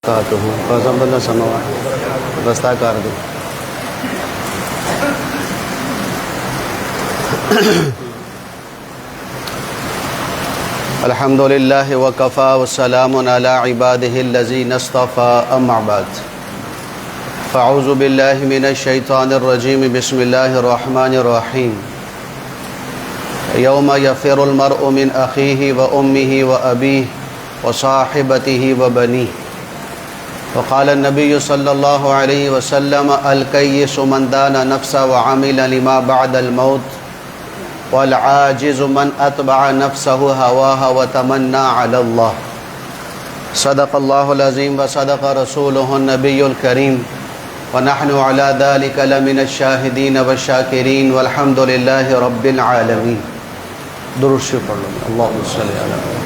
قسم بالله سماوات رستہ کر دو. الحمد لله وكفى والسلام على عباده الذين اصطفى أما بعد فأعوذ بالله من الشيطان الرجيم بسم الله الرحمن الرحيم يوم يفر المرء من أخيه وأمه وأبيه وصاحبته وبنيه وقال النبي صلى الله عليه وسلم الكيس من دان نفسه وعمل لما بعد الموت والعاجز من أتبع نفسه هواها وتمنى على الله. صدق الله العظيم وصدق رسوله النبي الكريم ونحن على ذلك لمن الشاهدين والشاكرين والحمد لله رب العالمين. درود شریف پڑھ لو. اللهم صل على محمد.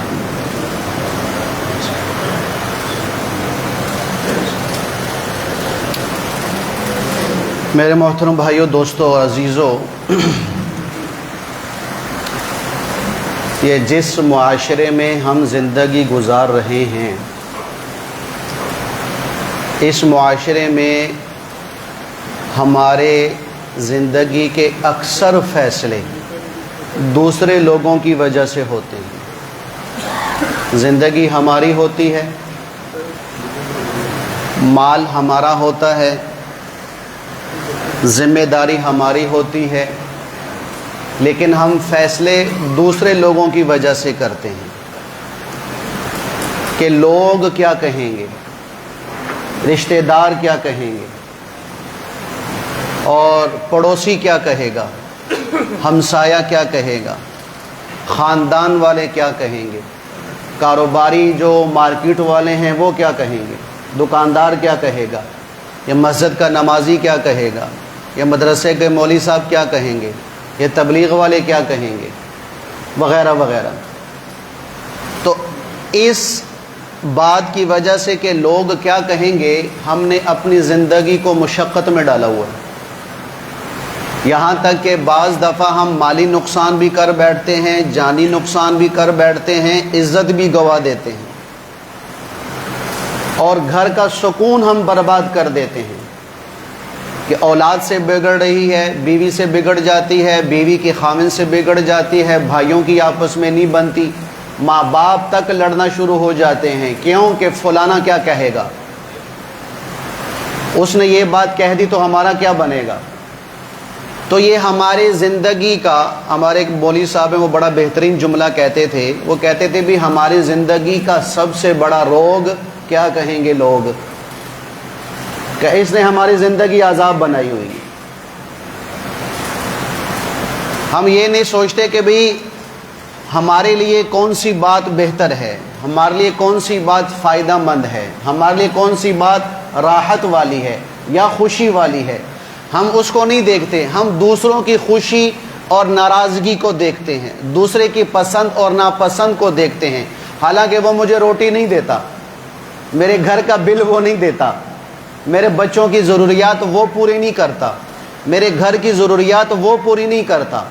میرے محترم بھائیوں، دوستوں اور عزیزوں، یہ جس معاشرے میں ہم زندگی گزار رہے ہیں، اس معاشرے میں ہمارے زندگی کے اکثر فیصلے دوسرے لوگوں کی وجہ سے ہوتے ہیں. زندگی ہماری ہوتی ہے، مال ہمارا ہوتا ہے، ذمہ داری ہماری ہوتی ہے، لیکن ہم فیصلے دوسرے لوگوں کی وجہ سے کرتے ہیں کہ لوگ کیا کہیں گے، رشتہ دار کیا کہیں گے، اور پڑوسی کیا کہے گا، ہمسایہ کیا کہے گا، خاندان والے کیا کہیں گے، کاروباری جو مارکیٹ والے ہیں وہ کیا کہیں گے، دکاندار کیا کہے گا، یا مسجد کا نمازی کیا کہے گا، یا مدرسے کے مولوی صاحب کیا کہیں گے، یہ تبلیغ والے کیا کہیں گے، وغیرہ وغیرہ. تو اس بات کی وجہ سے کہ لوگ کیا کہیں گے، ہم نے اپنی زندگی کو مشقت میں ڈالا ہوا ہے. یہاں تک کہ بعض دفعہ ہم مالی نقصان بھی کر بیٹھتے ہیں، جانی نقصان بھی کر بیٹھتے ہیں، عزت بھی گوا دیتے ہیں، اور گھر کا سکون ہم برباد کر دیتے ہیں کہ اولاد سے بگڑ رہی ہے، بیوی سے بگڑ جاتی ہے، بیوی کے خامن سے بگڑ جاتی ہے، بھائیوں کی آپس میں نہیں بنتی، ماں باپ تک لڑنا شروع ہو جاتے ہیں. کیوں کہ فلانا کیا کہے گا، اس نے یہ بات کہہ دی تو ہمارا کیا بنے گا. تو یہ ہماری زندگی کا، ہمارے ایک مولوی صاحب ہیں، وہ بڑا بہترین جملہ کہتے تھے. وہ کہتے تھے بھی ہماری زندگی کا سب سے بڑا روگ کیا کہیں گے لوگ، کہ اس نے ہماری زندگی عذاب بنائی ہوئی. ہم یہ نہیں سوچتے کہ بھئی ہمارے لیے کون سی بات بہتر ہے، ہمارے لیے کون سی بات فائدہ مند ہے، ہمارے لیے کون سی بات راحت والی ہے یا خوشی والی ہے. ہم اس کو نہیں دیکھتے، ہم دوسروں کی خوشی اور ناراضگی کو دیکھتے ہیں، دوسرے کی پسند اور ناپسند کو دیکھتے ہیں. حالانکہ وہ مجھے روٹی نہیں دیتا، میرے گھر کا بل وہ نہیں دیتا، میرے بچوں کی ضروریات وہ پوری نہیں کرتا، میرے گھر کی ضروریات وہ پوری نہیں کرتا،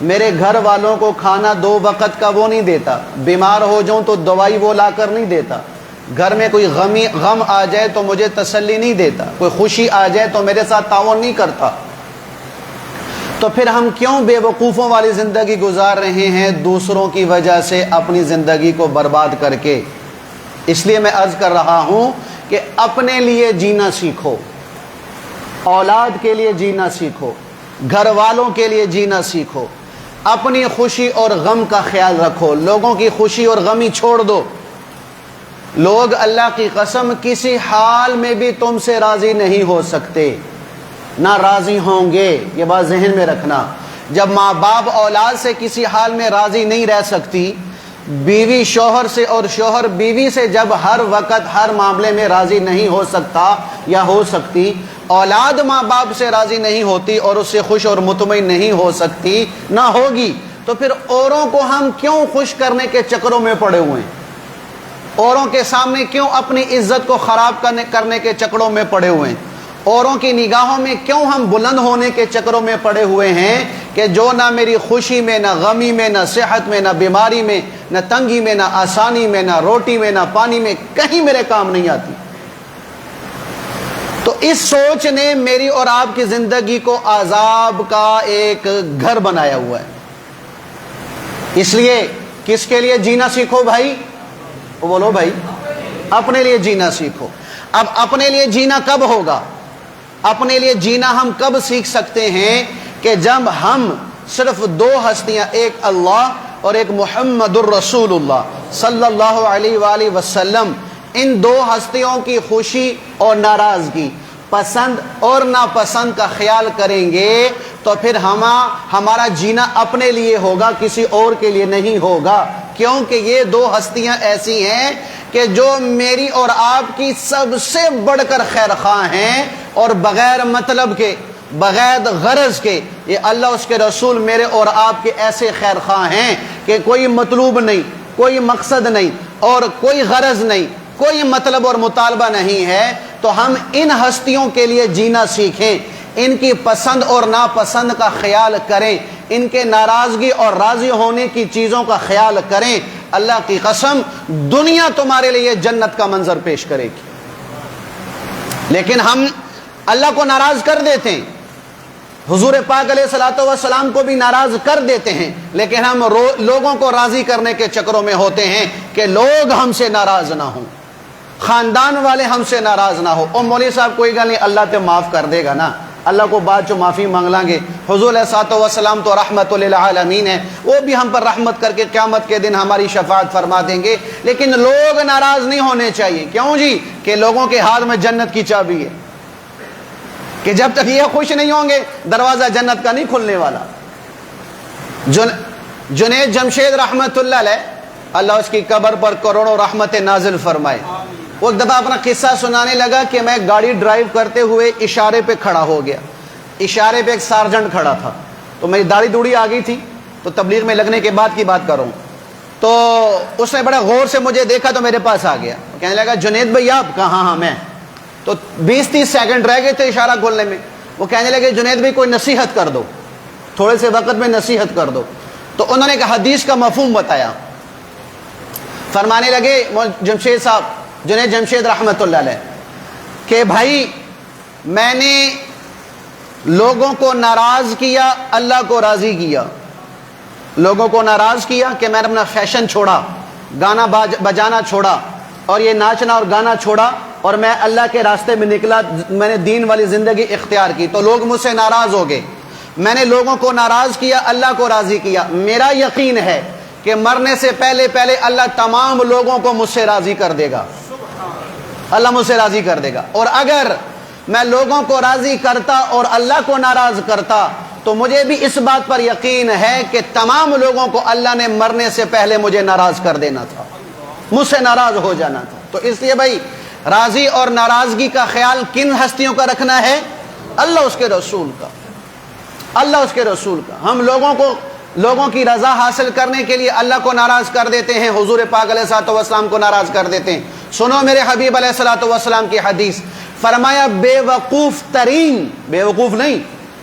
میرے گھر والوں کو کھانا 2 وقت کا وہ نہیں دیتا، بیمار ہو جاؤں تو دوائی وہ لا کر نہیں دیتا، گھر میں کوئی غم آ جائے تو مجھے تسلی نہیں دیتا، کوئی خوشی آ جائے تو میرے ساتھ تعاون نہیں کرتا. تو پھر ہم کیوں بے وقوفوں والی زندگی گزار رہے ہیں دوسروں کی وجہ سے اپنی زندگی کو برباد کر کے. اس لیے میں عرض کر رہا ہوں کہ اپنے لیے جینا سیکھو، اولاد کے لیے جینا سیکھو، گھر والوں کے لیے جینا سیکھو، اپنی خوشی اور غم کا خیال رکھو، لوگوں کی خوشی اور غمی چھوڑ دو. لوگ اللہ کی قسم کسی حال میں بھی تم سے راضی نہیں ہو سکتے، نہ راضی ہوں گے. یہ بات ذہن میں رکھنا. جب ماں باپ اولاد سے کسی حال میں راضی نہیں رہ سکتی، بیوی شوہر سے اور شوہر بیوی سے جب ہر وقت ہر معاملے میں راضی نہیں ہو سکتا یا ہو سکتی، اولاد ماں باپ سے راضی نہیں ہوتی اور اس سے خوش اور مطمئن نہیں ہو سکتی، نہ ہوگی، تو پھر اوروں کو ہم کیوں خوش کرنے کے چکروں میں پڑے ہوئے ہیں، اوروں کے سامنے کیوں اپنی عزت کو خراب کرنے کے چکروں میں پڑے ہوئے ہیں، اوروں کی نگاہوں میں کیوں ہم بلند ہونے کے چکروں میں پڑے ہوئے ہیں کہ جو نہ میری خوشی میں، نہ غمی میں، نہ صحت میں، نہ بیماری میں، نہ تنگی میں، نہ آسانی میں، نہ روٹی میں، نہ پانی میں، کہیں میرے کام نہیں آتی. اس سوچ نے میری اور آپ کی زندگی کو عذاب کا ایک گھر بنایا ہوا ہے. اس لیے کس کے لیے جینا سیکھو بھائی؟ بولو بھائی، اپنے لیے جینا سیکھو. اب اپنے لیے جینا کب ہوگا؟ اپنے لیے جینا ہم کب سیکھ سکتے ہیں؟ کہ جب ہم صرف دو ہستیاں، ایک اللہ اور ایک محمد الرسول اللہ صلی اللہ علیہ وآلہ وسلم، ان دو ہستیوں کی خوشی اور ناراضگی، پسند اور ناپسند کا خیال کریں گے تو پھر ہمارا جینا اپنے لیے ہوگا، کسی اور کے لیے نہیں ہوگا. کیونکہ یہ دو ہستیاں ایسی ہیں کہ جو میری اور آپ کی سب سے بڑھ کر خیر خواہ ہیں، اور بغیر مطلب کے، بغیر غرض کے، یہ اللہ اس کے رسول میرے اور آپ کے ایسے خیر خواہ ہیں کہ کوئی مطلوب نہیں، کوئی مقصد نہیں، اور کوئی غرض نہیں، کوئی مطلب اور مطالبہ نہیں ہے. تو ہم ان ہستیوں کے لیے جینا سیکھیں، ان کی پسند اور ناپسند کا خیال کریں، ان کے ناراضگی اور راضی ہونے کی چیزوں کا خیال کریں. اللہ کی قسم دنیا تمہارے لیے جنت کا منظر پیش کرے گی. لیکن ہم اللہ کو ناراض کر دیتے ہیں، حضور پاک علیہ الصلوۃ والسلام کو بھی ناراض کر دیتے ہیں، لیکن ہم لوگوں کو راضی کرنے کے چکروں میں ہوتے ہیں کہ لوگ ہم سے ناراض نہ ہوں، خاندان والے ہم سے ناراض نہ ہو. او مولوی صاحب کوئی گل نہیں، اللہ تے معاف کر دے گا نا، اللہ کو بعد جو معافی مانگ لیں گے. حضور علیہ الصلوۃ والسلام تو رحمت للعالمین ہے، وہ بھی ہم پر رحمت کر کے قیامت کے دن ہماری شفاعت فرما دیں گے. لیکن لوگ ناراض نہیں ہونے چاہیے. کیوں جی؟ کہ لوگوں کے ہاتھ میں جنت کی چابی ہے، کہ جب تک یہ خوش نہیں ہوں گے دروازہ جنت کا نہیں کھلنے والا. جنید جمشید رحمت اللہ علیہ، اللہ اس کی قبر پر کروڑوں رحمت نازل فرمائے. وہ ایک دفعہ اپنا قصہ سنانے لگا کہ میں گاڑی ڈرائیو کرتے ہوئے اشارے پہ کھڑا ہو گیا. اشارے پہ ایک سارجنٹ کھڑا تھا، تو میری داڑھی دوڑی آ گئی تھی، تو تبلیغ میں لگنے کے بعد کی بات کروں. تو اس نے بڑا غور سے مجھے دیکھا تو میرے پاس آ گیا، کہنے لگا جنید بھائی آپ کہاں؟ ہاں میں. تو 20-30 سیکنڈ رہ گئے تھے اشارہ کھولنے میں. وہ کہنے لگے جنید بھائی کوئی نصیحت کر دو، تھوڑے سے وقت میں نصیحت کر دو. تو انہوں نے ایک حدیث کا مفہوم بتایا. فرمانے لگے جمشید صاحب، جنید جمشید رحمت اللہ علیہ، کہ بھائی میں نے لوگوں کو ناراض کیا، اللہ کو راضی کیا. لوگوں کو ناراض کیا کہ میں نے اپنا فیشن چھوڑا، گانا بجانا چھوڑا، اور یہ ناچنا اور گانا چھوڑا، اور میں اللہ کے راستے میں نکلا، میں نے دین والی زندگی اختیار کی. تو لوگ مجھ سے ناراض ہو گئے. میں نے لوگوں کو ناراض کیا، اللہ کو راضی کیا. میرا یقین ہے کہ مرنے سے پہلے اللہ تمام لوگوں کو مجھ سے راضی کر دے گا. اللہ مجھ سے راضی کر دے گا. اور اگر میں لوگوں کو راضی کرتا اور اللہ کو ناراض کرتا تو مجھے بھی اس بات پر یقین ہے کہ تمام لوگوں کو اللہ نے مرنے سے پہلے مجھے ناراض کر دینا تھا، مجھ سے ناراض ہو جانا تھا. تو اس لیے بھائی راضی اور ناراضگی کا خیال کن ہستیوں کا رکھنا ہے؟ اللہ اس کے رسول کا، اللہ اس کے رسول کا. ہم لوگوں کی رضا حاصل کرنے کے لیے اللہ کو ناراض کر دیتے ہیں، حضور پاک علیہ الصلوۃ والسلام کو ناراض کر دیتے ہیں. سنو میرے حبیب علیہ الصلوۃ والسلام کی حدیث. فرمایا بے وقوف ترین، بے وقوف نہیں،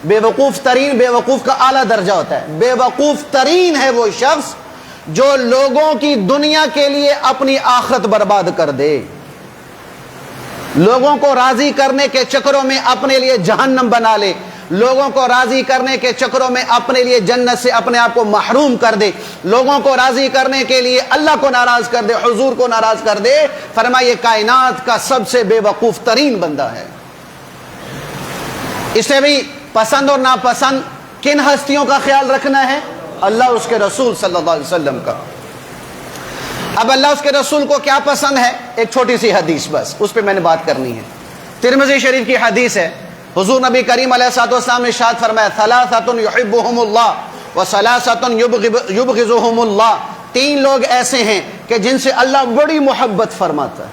بے وقوف ترین، بے وقوف کا اعلیٰ درجہ ہوتا ہے. بے وقوف ترین ہے وہ شخص جو لوگوں کی دنیا کے لیے اپنی آخرت برباد کر دے، لوگوں کو راضی کرنے کے چکروں میں اپنے لیے جہنم بنا لے، لوگوں کو راضی کرنے کے چکروں میں اپنے لیے جنت سے اپنے آپ کو محروم کر دے، لوگوں کو راضی کرنے کے لیے اللہ کو ناراض کر دے، حضور کو ناراض کر دے. فرمایا یہ کائنات کا سب سے بے وقوف ترین بندہ ہے. اسے بھی پسند اور ناپسند کن ہستیوں کا خیال رکھنا ہے؟ اللہ اس کے رسول صلی اللہ علیہ وسلم کا. اب اللہ اس کے رسول کو کیا پسند ہے؟ ایک چھوٹی سی حدیث بس، اس پہ میں نے بات کرنی ہے. ترمذی شریف کی حدیث ہے. حضور نبی کریم علیہ الصلوۃ والسلام نے ارشاد فرمایا ثلاثۃ یحبہم اللہ وثلاثۃ یبغضہم اللہ. 3 لوگ ایسے ہیں کہ جن سے اللہ بڑی محبت فرماتا ہے،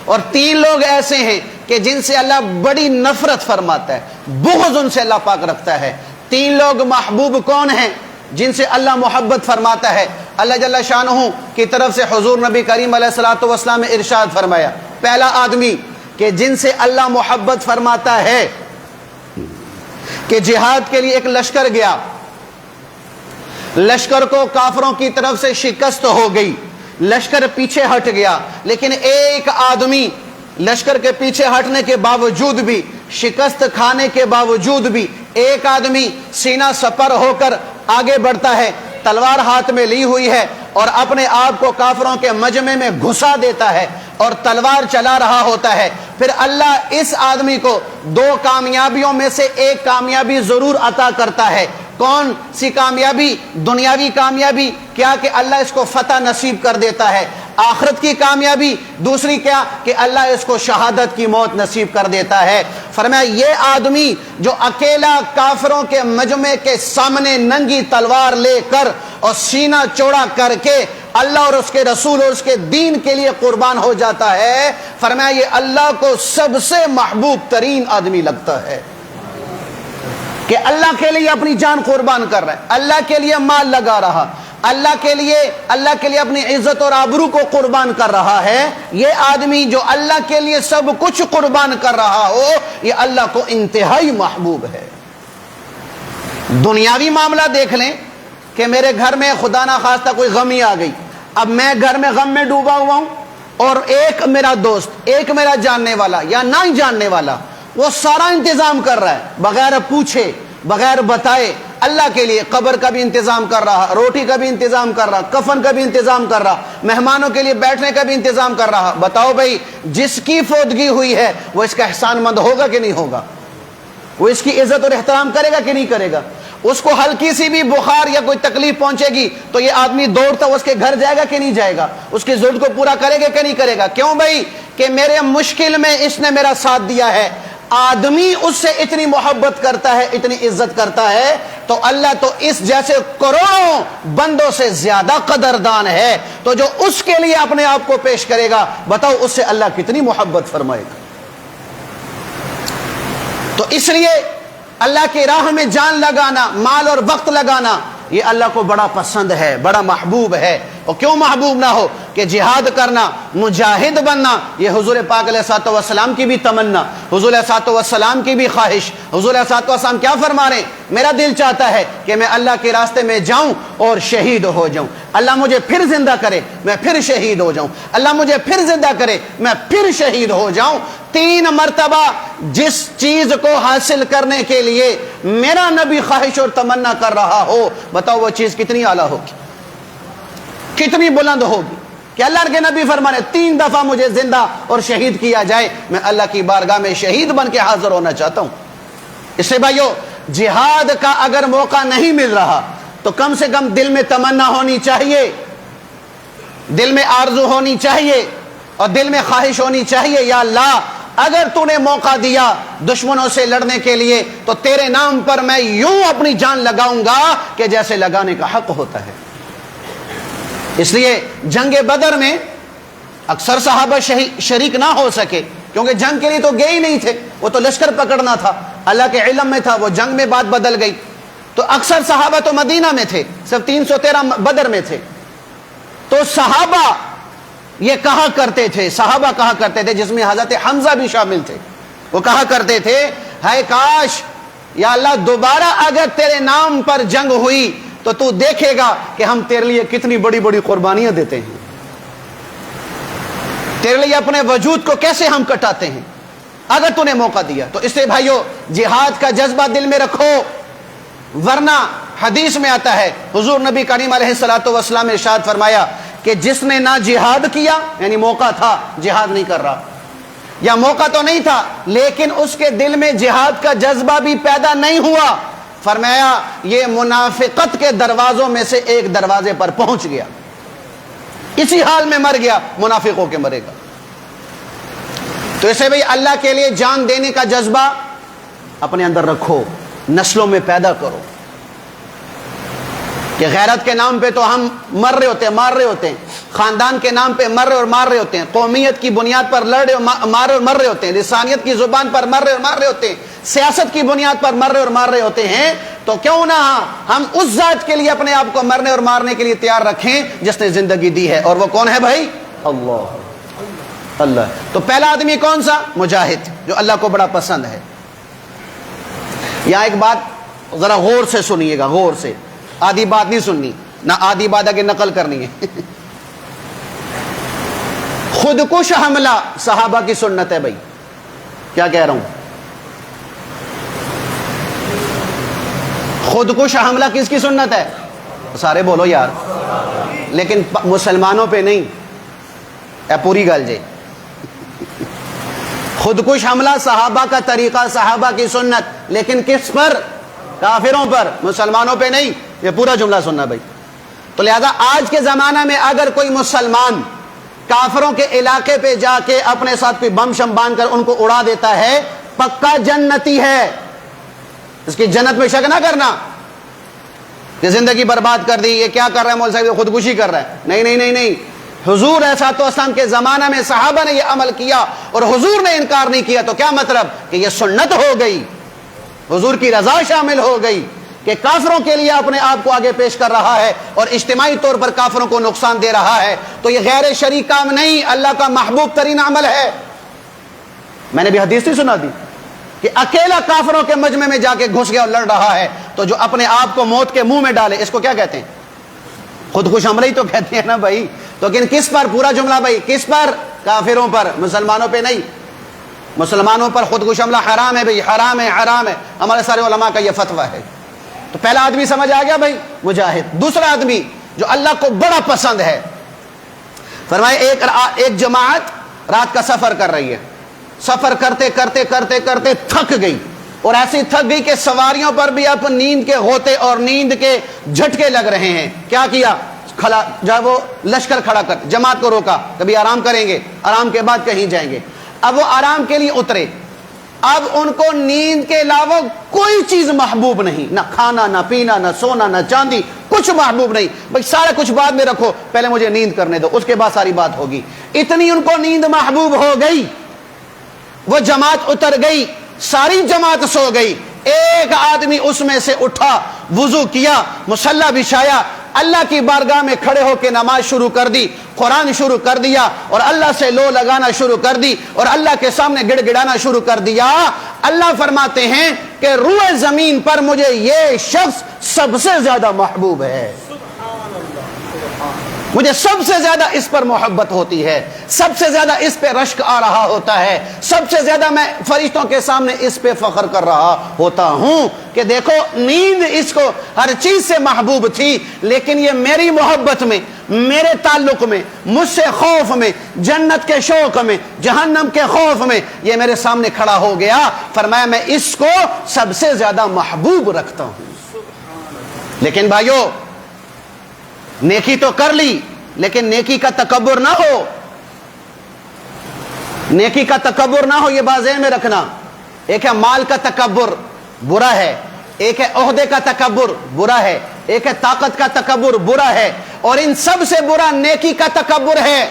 اور 3 لوگ ایسے ہیں کہ جن سے اللہ بڑی نفرت فرماتا ہے، بغض ان سے اللہ پاک رکھتا ہے. 3 لوگ محبوب کون ہیں جن سے اللہ محبت فرماتا ہے؟ اللہ جل شانہ کی طرف سے حضور نبی کریم علیہ الصلوۃ والسلام نے ارشاد فرمایا، پہلا آدمی کہ جن سے اللہ محبت فرماتا ہے کہ جہاد کے لیے ایک لشکر گیا، لشکر کو کافروں کی طرف سے شکست ہو گئی، لشکر پیچھے ہٹ گیا، لیکن ایک آدمی لشکر کے پیچھے ہٹنے کے باوجود بھی شکست کھانے کے باوجود بھی ایک آدمی سینہ سپر ہو کر آگے بڑھتا ہے، تلوار ہاتھ میں لی ہوئی ہے اور اپنے آپ کو کافروں کے مجمع میں گھسا دیتا ہے اور تلوار چلا رہا ہوتا ہے، پھر اللہ اس آدمی کو دو کامیابیوں میں سے ایک کامیابی ضرور عطا کرتا ہے۔ کون سی کامیابی؟ دنیاوی کامیابی، کیا کہ اللہ اس کو فتح نصیب کر دیتا ہے۔ آخرت کی کامیابی دوسری کیا کہ اللہ اس کو شہادت کی موت نصیب کر دیتا ہے۔ فرمایا یہ آدمی جو اکیلا کافروں کے مجمع کے سامنے ننگی تلوار لے کر اور سینہ چوڑا کر کے اللہ اور اس کے رسول اور اس کے دین کے لیے قربان ہو جاتا ہے، فرمایا یہ اللہ کو سب سے محبوب ترین آدمی لگتا ہے کہ اللہ کے لیے اپنی جان قربان کر رہا ہے، اللہ کے لیے مال لگا رہا، اللہ کے لیے اپنی عزت اور آبرو کو قربان کر رہا ہے۔ یہ آدمی جو اللہ کے لیے سب کچھ قربان کر رہا ہو، یہ اللہ کو انتہائی محبوب ہے۔ دنیاوی معاملہ دیکھ لیں کہ میرے گھر میں خدا نہ خواستہ کوئی غمی آ گئی، اب میں گھر میں غم میں ڈوبا ہوا ہوں اور ایک میرا دوست، ایک میرا جاننے والا یا نہ ہی جاننے والا وہ سارا انتظام کر رہا ہے، بغیر پوچھے بغیر بتائے اللہ کے لیے قبر کا بھی انتظام کر رہا، روٹی کا بھی انتظام کر رہا، کفن کا بھی انتظام کر رہا، مہمانوں کے لیے بیٹھنے کا بھی انتظام کر رہا۔ بتاؤ بھائی جس کی فوتگی ہوئی ہے وہ اس کا احسان مند ہوگا کہ نہیں ہوگا؟ وہ اس کی عزت اور احترام کرے گا کہ نہیں کرے گا؟ اس کو ہلکی سی بھی بخار یا کوئی تکلیف پہنچے گی تو یہ آدمی دوڑتا اس کے گھر جائے گا کہ نہیں جائے گا؟ اس کی ضرورت کو پورا کرے گا کہ نہیں کرے گا؟ کیوں بھائی؟ کہ میرے مشکل میں اس نے میرا ساتھ دیا ہے۔ آدمی اس سے اتنی محبت کرتا ہے، اتنی عزت کرتا ہے، تو اللہ تو اس جیسے کروڑوں بندوں سے زیادہ قدردان ہے، تو جو اس کے لیے اپنے آپ کو پیش کرے گا، بتاؤ اس سے اللہ کتنی محبت فرمائے گا۔ تو اس لیے اللہ کی راہ میں جان لگانا، مال اور وقت لگانا، یہ اللہ کو بڑا پسند ہے، بڑا محبوب ہے۔ اور کیوں محبوب نہ ہو کہ جہاد کرنا، مجاہد بننا، یہ حضور پاک علیہ الصلوۃ والسلام کی بھی تمنا، حضور علیہ الصلوۃ والسلام کی بھی خواہش۔ حضور علیہ الصلوۃ والسلام کیا فرما رہے ہیں؟ میرا دل چاہتا ہے کہ میں اللہ کے راستے میں جاؤں اور شہید ہو جاؤں، اللہ مجھے پھر زندہ کرے میں پھر شہید ہو جاؤں، اللہ مجھے پھر زندہ کرے میں پھر شہید ہو جاؤں۔ 3 مرتبہ جس چیز کو حاصل کرنے کے لیے میرا نبی خواہش اور تمنا کر رہا ہو، بتاؤ وہ چیز کتنی اعلیٰ ہوگی، کتنی بلند ہوگی کہ اللہ کے نبی فرمانے 3 دفعہ مجھے زندہ اور شہید کیا جائے، میں اللہ کی بارگاہ میں شہید بن کے حاضر ہونا چاہتا ہوں۔ اس سے بھائیو جہاد کا اگر موقع نہیں مل رہا تو کم سے کم دل میں تمنا ہونی چاہیے، دل میں آرزو ہونی چاہیے اور دل میں خواہش ہونی چاہیے، یا اللہ اگر تو نے موقع دیا دشمنوں سے لڑنے کے لیے تو تیرے نام پر میں یوں اپنی جان لگاؤں گا کہ جیسے لگانے کا حق ہوتا ہے۔ اس لیے جنگ بدر میں اکثر صحابہ شریک نہ ہو سکے کیونکہ جنگ کے لیے تو گئے ہی نہیں تھے، وہ تو لشکر پکڑنا تھا، اللہ کے علم میں تھا، وہ جنگ میں بات بدل گئی۔ تو اکثر صحابہ تو مدینہ میں تھے، صرف 313 بدر میں تھے۔ تو صحابہ یہ کہا کرتے تھے، صحابہ کہا کرتے تھے، جس میں حضرت حمزہ بھی شامل تھے، وہ کہا کرتے تھے ہائے کاش یا اللہ دوبارہ اگر تیرے نام پر جنگ ہوئی تو تو دیکھے گا کہ ہم تیرے لیے کتنی بڑی بڑی قربانیاں دیتے ہیں، تیرے لیے اپنے وجود کو کیسے ہم کٹاتے ہیں اگر تو نے موقع دیا۔ تو اس سے بھائیو جہاد کا جذبہ دل میں رکھو، ورنہ حدیث میں آتا ہے حضور نبی کریم علیہ الصلوۃ والسلام نے ارشاد فرمایا کہ جس نے نہ جہاد کیا، یعنی موقع تھا جہاد نہیں کر رہا، یا موقع تو نہیں تھا لیکن اس کے دل میں جہاد کا جذبہ بھی پیدا نہیں ہوا، فرمایا یہ منافقت کے دروازوں میں سے ایک دروازے پر پہنچ گیا، اسی حال میں مر گیا، منافقوں کے مرے گا۔ تو اسے بھئی اللہ کے لیے جان دینے کا جذبہ اپنے اندر رکھو، نسلوں میں پیدا کرو کہ غیرت کے نام پہ تو ہم مر رہے ہوتے ہیں، مار رہے ہوتے ہیں، خاندان کے نام پہ مر رہے اور مار رہے ہوتے ہیں، قومیت کی بنیاد پر لڑ رہے اور مار رہے اور مر رہے ہوتے ہیں، لسانیت کی زبان پر مر رہے اور مار رہے ہوتے ہیں، سیاست کی بنیاد پر مر رہے اور مار رہے ہوتے ہیں۔ تو کیوں نہ ہم اس ذات کے لیے اپنے آپ کو مرنے اور مارنے کے لیے تیار رکھیں جس نے زندگی دی ہے، اور وہ کون ہے بھائی؟ اللہ۔ تو پہلا آدمی کون سا؟ مجاہد، جو اللہ کو بڑا پسند ہے۔ یہاں ایک بات ذرا غور سے سنیے گا، غور سے، آدھی بات نہیں سننی، نہ آدھی بات آگے نقل کرنی ہے۔ خودکش حملہ صحابہ کی سنت ہے بھائی، کیا کہہ رہا ہوں؟ خودکش حملہ کس کی سنت ہے؟ سارے بولو یار، لیکن مسلمانوں پہ نہیں. اے پوری گل جی، خودکش حملہ صحابہ کا طریقہ، صحابہ کی سنت، لیکن کس پر؟ کافروں پر، مسلمانوں پہ نہیں. یہ پورا جملہ سننا بھائی. تو لہذا آج کے زمانہ میں اگر کوئی مسلمان کافروں کے علاقے پہ جا کے اپنے ساتھ کوئی بم شم باندھ کر ان کو اڑا دیتا ہے، پکا جنتی ہے. اس کی جنت میں شک نہ کرنا کہ زندگی برباد کر دی، یہ کیا کر رہا ہے مولوی صاحب، یہ خودکشی کر رہا ہے. نہیں نہیں نہیں نہیں، حضور صلی اسلام کے زمانہ میں صحابہ نے یہ عمل کیا اور حضور نے انکار نہیں کیا. تو کیا مطلب؟ کہ یہ سنت ہو گئی، حضور کی رضا شامل ہو گئی کہ کافروں کے لیے اپنے آپ کو آگے پیش کر رہا ہے اور اجتماعی طور پر کافروں کو نقصان دے رہا ہے. تو یہ غیر شرعی کام نہیں، اللہ کا محبوب ترین عمل ہے. میں نے بھی حدیث نہیں سنا دی کہ اکیلا کافروں کے مجمع میں جا کے گھس گیا اور لڑ رہا ہے، تو جو اپنے آپ کو موت کے منہ میں ڈالے اس کو کیا کہتے ہیں؟ خودکش حملہ ہی تو کہتے ہیں نا بھائی. تو لیکن کس پر؟ پورا جملہ بھائی، کس پر؟ کافروں پر، مسلمانوں پہ نہیں. مسلمانوں پر خودکش حملہ حرام ہے بھائی، حرام ہے، حرام ہے. ہمارے سارے علماء کا یہ فتویٰ ہے. تو پہلا آدمی سمجھ آ گیا بھائی، مجاہد. دوسرا آدمی جو اللہ کو بڑا پسند ہے، فرمائے ایک جماعت رات کا سفر کر رہی ہے، سفر کرتے کرتے کرتے کرتے تھک گئی، اور ایسی تھک گئی کہ سواریوں پر بھی اب نیند کے ہوتے اور نیند کے جھٹکے لگ رہے ہیں. کیا کیا؟ جب وہ لشکر کھڑا کر جماعت کو روکا، کبھی آرام کریں گے، آرام کے بعد کہیں جائیں گے. اب وہ آرام کے لیے اترے. اب ان کو نیند کے علاوہ کوئی چیز محبوب نہیں، نہ کھانا، نہ پینا، نہ سونا، نہ چاندی، کچھ محبوب نہیں. بھائی سارا کچھ بعد میں رکھو، پہلے مجھے نیند کرنے دو، اس کے بعد ساری بات ہوگی. اتنی ان کو نیند محبوب ہو گئی، وہ جماعت اتر گئی، ساری جماعت سو گئی. ایک آدمی اس میں سے اٹھا، وضو کیا، مصلی بچھایا، اللہ کی بارگاہ میں کھڑے ہو کے نماز شروع کر دی، قرآن شروع کر دیا، اور اللہ سے لو لگانا شروع کر دی، اور اللہ کے سامنے گڑ گڑانا شروع کر دیا. اللہ فرماتے ہیں کہ روئے زمین پر مجھے یہ شخص سب سے زیادہ محبوب ہے، مجھے سب سے زیادہ اس پر محبت ہوتی ہے، سب سے زیادہ اس پہ رشک آ رہا ہوتا ہے، سب سے زیادہ میں فرشتوں کے سامنے اس پہ فخر کر رہا ہوتا ہوں کہ دیکھو نیند اس کو ہر چیز سے محبوب تھی، لیکن یہ میری محبت میں، میرے تعلق میں، مجھ سے خوف میں، جنت کے شوق میں، جہنم کے خوف میں یہ میرے سامنے کھڑا ہو گیا. فرمایا میں اس کو سب سے زیادہ محبوب رکھتا ہوں. لیکن بھائیو، نیکی تو کر لی، لیکن نیکی کا تکبر نہ ہو، نیکی کا تکبر نہ ہو. یہ بات ذہن میں رکھنا. ایک ہے مال کا تکبر، برا ہے. ایک ہے عہدے کا تکبر، برا ہے. ایک ہے طاقت کا تکبر، برا ہے. اور ان سب سے برا نیکی کا تکبر ہے.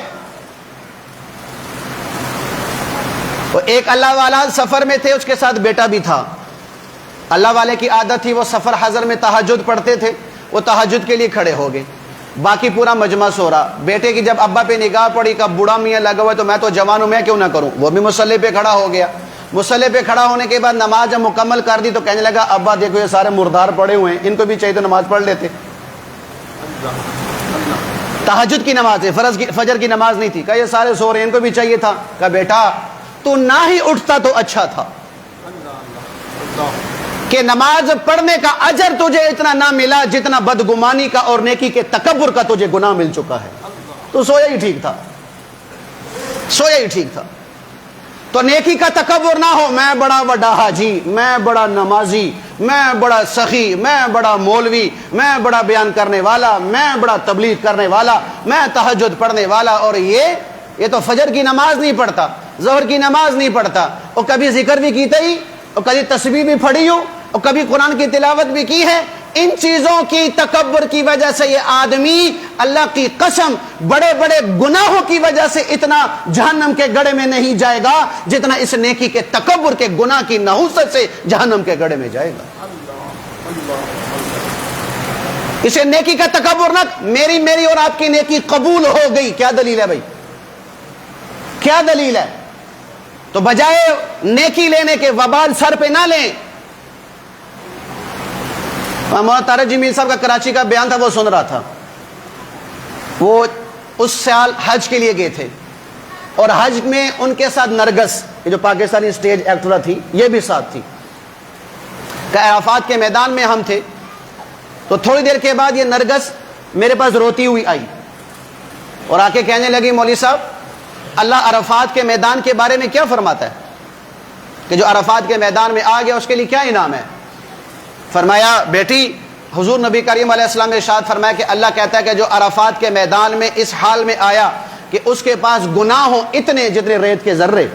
وہ ایک اللہ والا سفر میں تھے، اس کے ساتھ بیٹا بھی تھا. اللہ والے کی عادت تھی وہ سفر حضر میں تہجد پڑھتے تھے. وہ تہجد کے لیے کھڑے ہو گئے، باقی پورا مجمع سو رہا. بیٹے کی جب ابا پہ نگاہ پڑی کہ بوڑھا میاں لگا ہوا ہے تو میں تو جوان ہوں، میں کیوں نہ کروں. وہ بھی مصلی پہ کھڑا ہو گیا. مصلی پہ کھڑا ہونے کے بعد نماز جب مکمل کر دی تو کہنے لگا ابا دیکھو یہ سارے مردار پڑے ہوئے ہیں، ان کو بھی چاہیے تو نماز پڑھ لیتے. تہجد کی نماز ہے، فجر کی نماز نہیں تھی. کہا یہ سارے سو رہے ہیں، ان کو بھی چاہیے تھا. کہا بیٹا تو نہ ہی اٹھتا تو اچھا تھا کہ نماز پڑھنے کا اجر تجھے اتنا نہ ملا جتنا بدگمانی کا اور نیکی کے تکبر کا تجھے گناہ مل چکا ہے. تو سویا ہی ٹھیک تھا، سویا ہی ٹھیک تھا. تو نیکی کا تکبر نہ ہو، میں بڑا بڑا حاجی، میں بڑا نمازی، میں بڑا سخی، میں بڑا مولوی، میں بڑا بیان کرنے والا، میں بڑا تبلیغ کرنے والا، میں تہجد پڑھنے والا، اور یہ تو فجر کی نماز نہیں پڑھتا، ظہر کی نماز نہیں پڑھتا، اور کبھی ذکر بھی کیتا ہی، اور کبھی تسبیح بھی پڑھی ہو، اور کبھی قرآن کی تلاوت بھی کی ہے. ان چیزوں کی تکبر کی وجہ سے یہ آدمی اللہ کی قسم بڑے بڑے گناہوں کی وجہ سے اتنا جہنم کے گڑھے میں نہیں جائے گا جتنا اس نیکی کے تکبر کے گناہ کی نحوست سے جہنم کے گڑھے میں جائے گا. اسے نیکی کا تکبر نہ، میری اور آپ کی نیکی قبول ہو گئی. کیا دلیل ہے بھائی؟ کیا دلیل ہے؟ تو بجائے نیکی لینے کے وبال سر پہ نہ لیں. مولانا طارق جمیل صاحب کا کراچی کا بیان تھا، وہ سن رہا تھا. وہ اس سال حج کے لیے گئے تھے، اور حج میں ان کے ساتھ نرگس، یہ جو پاکستانی اسٹیج ایکٹر تھی، یہ بھی ساتھ تھی. کہ عرفات کے میدان میں ہم تھے، تو تھوڑی دیر کے بعد یہ نرگس میرے پاس روتی ہوئی آئی اور آ کے کہنے لگی مولوی صاحب اللہ عرفات کے میدان کے بارے میں کیا فرماتا ہے کہ جو عرفات کے میدان میں آ گیا اس کے لیے کیا انعام ہے؟ فرمایا بیٹی حضور نبی کریم علیہ السلام نے ارشاد فرمایا کہ اللہ کہتا ہے کہ جو عرفات کے میدان میں اس حال میں آیا کہ اس کے پاس گناہ ہوں اتنے جتنے ریت کے ذرے،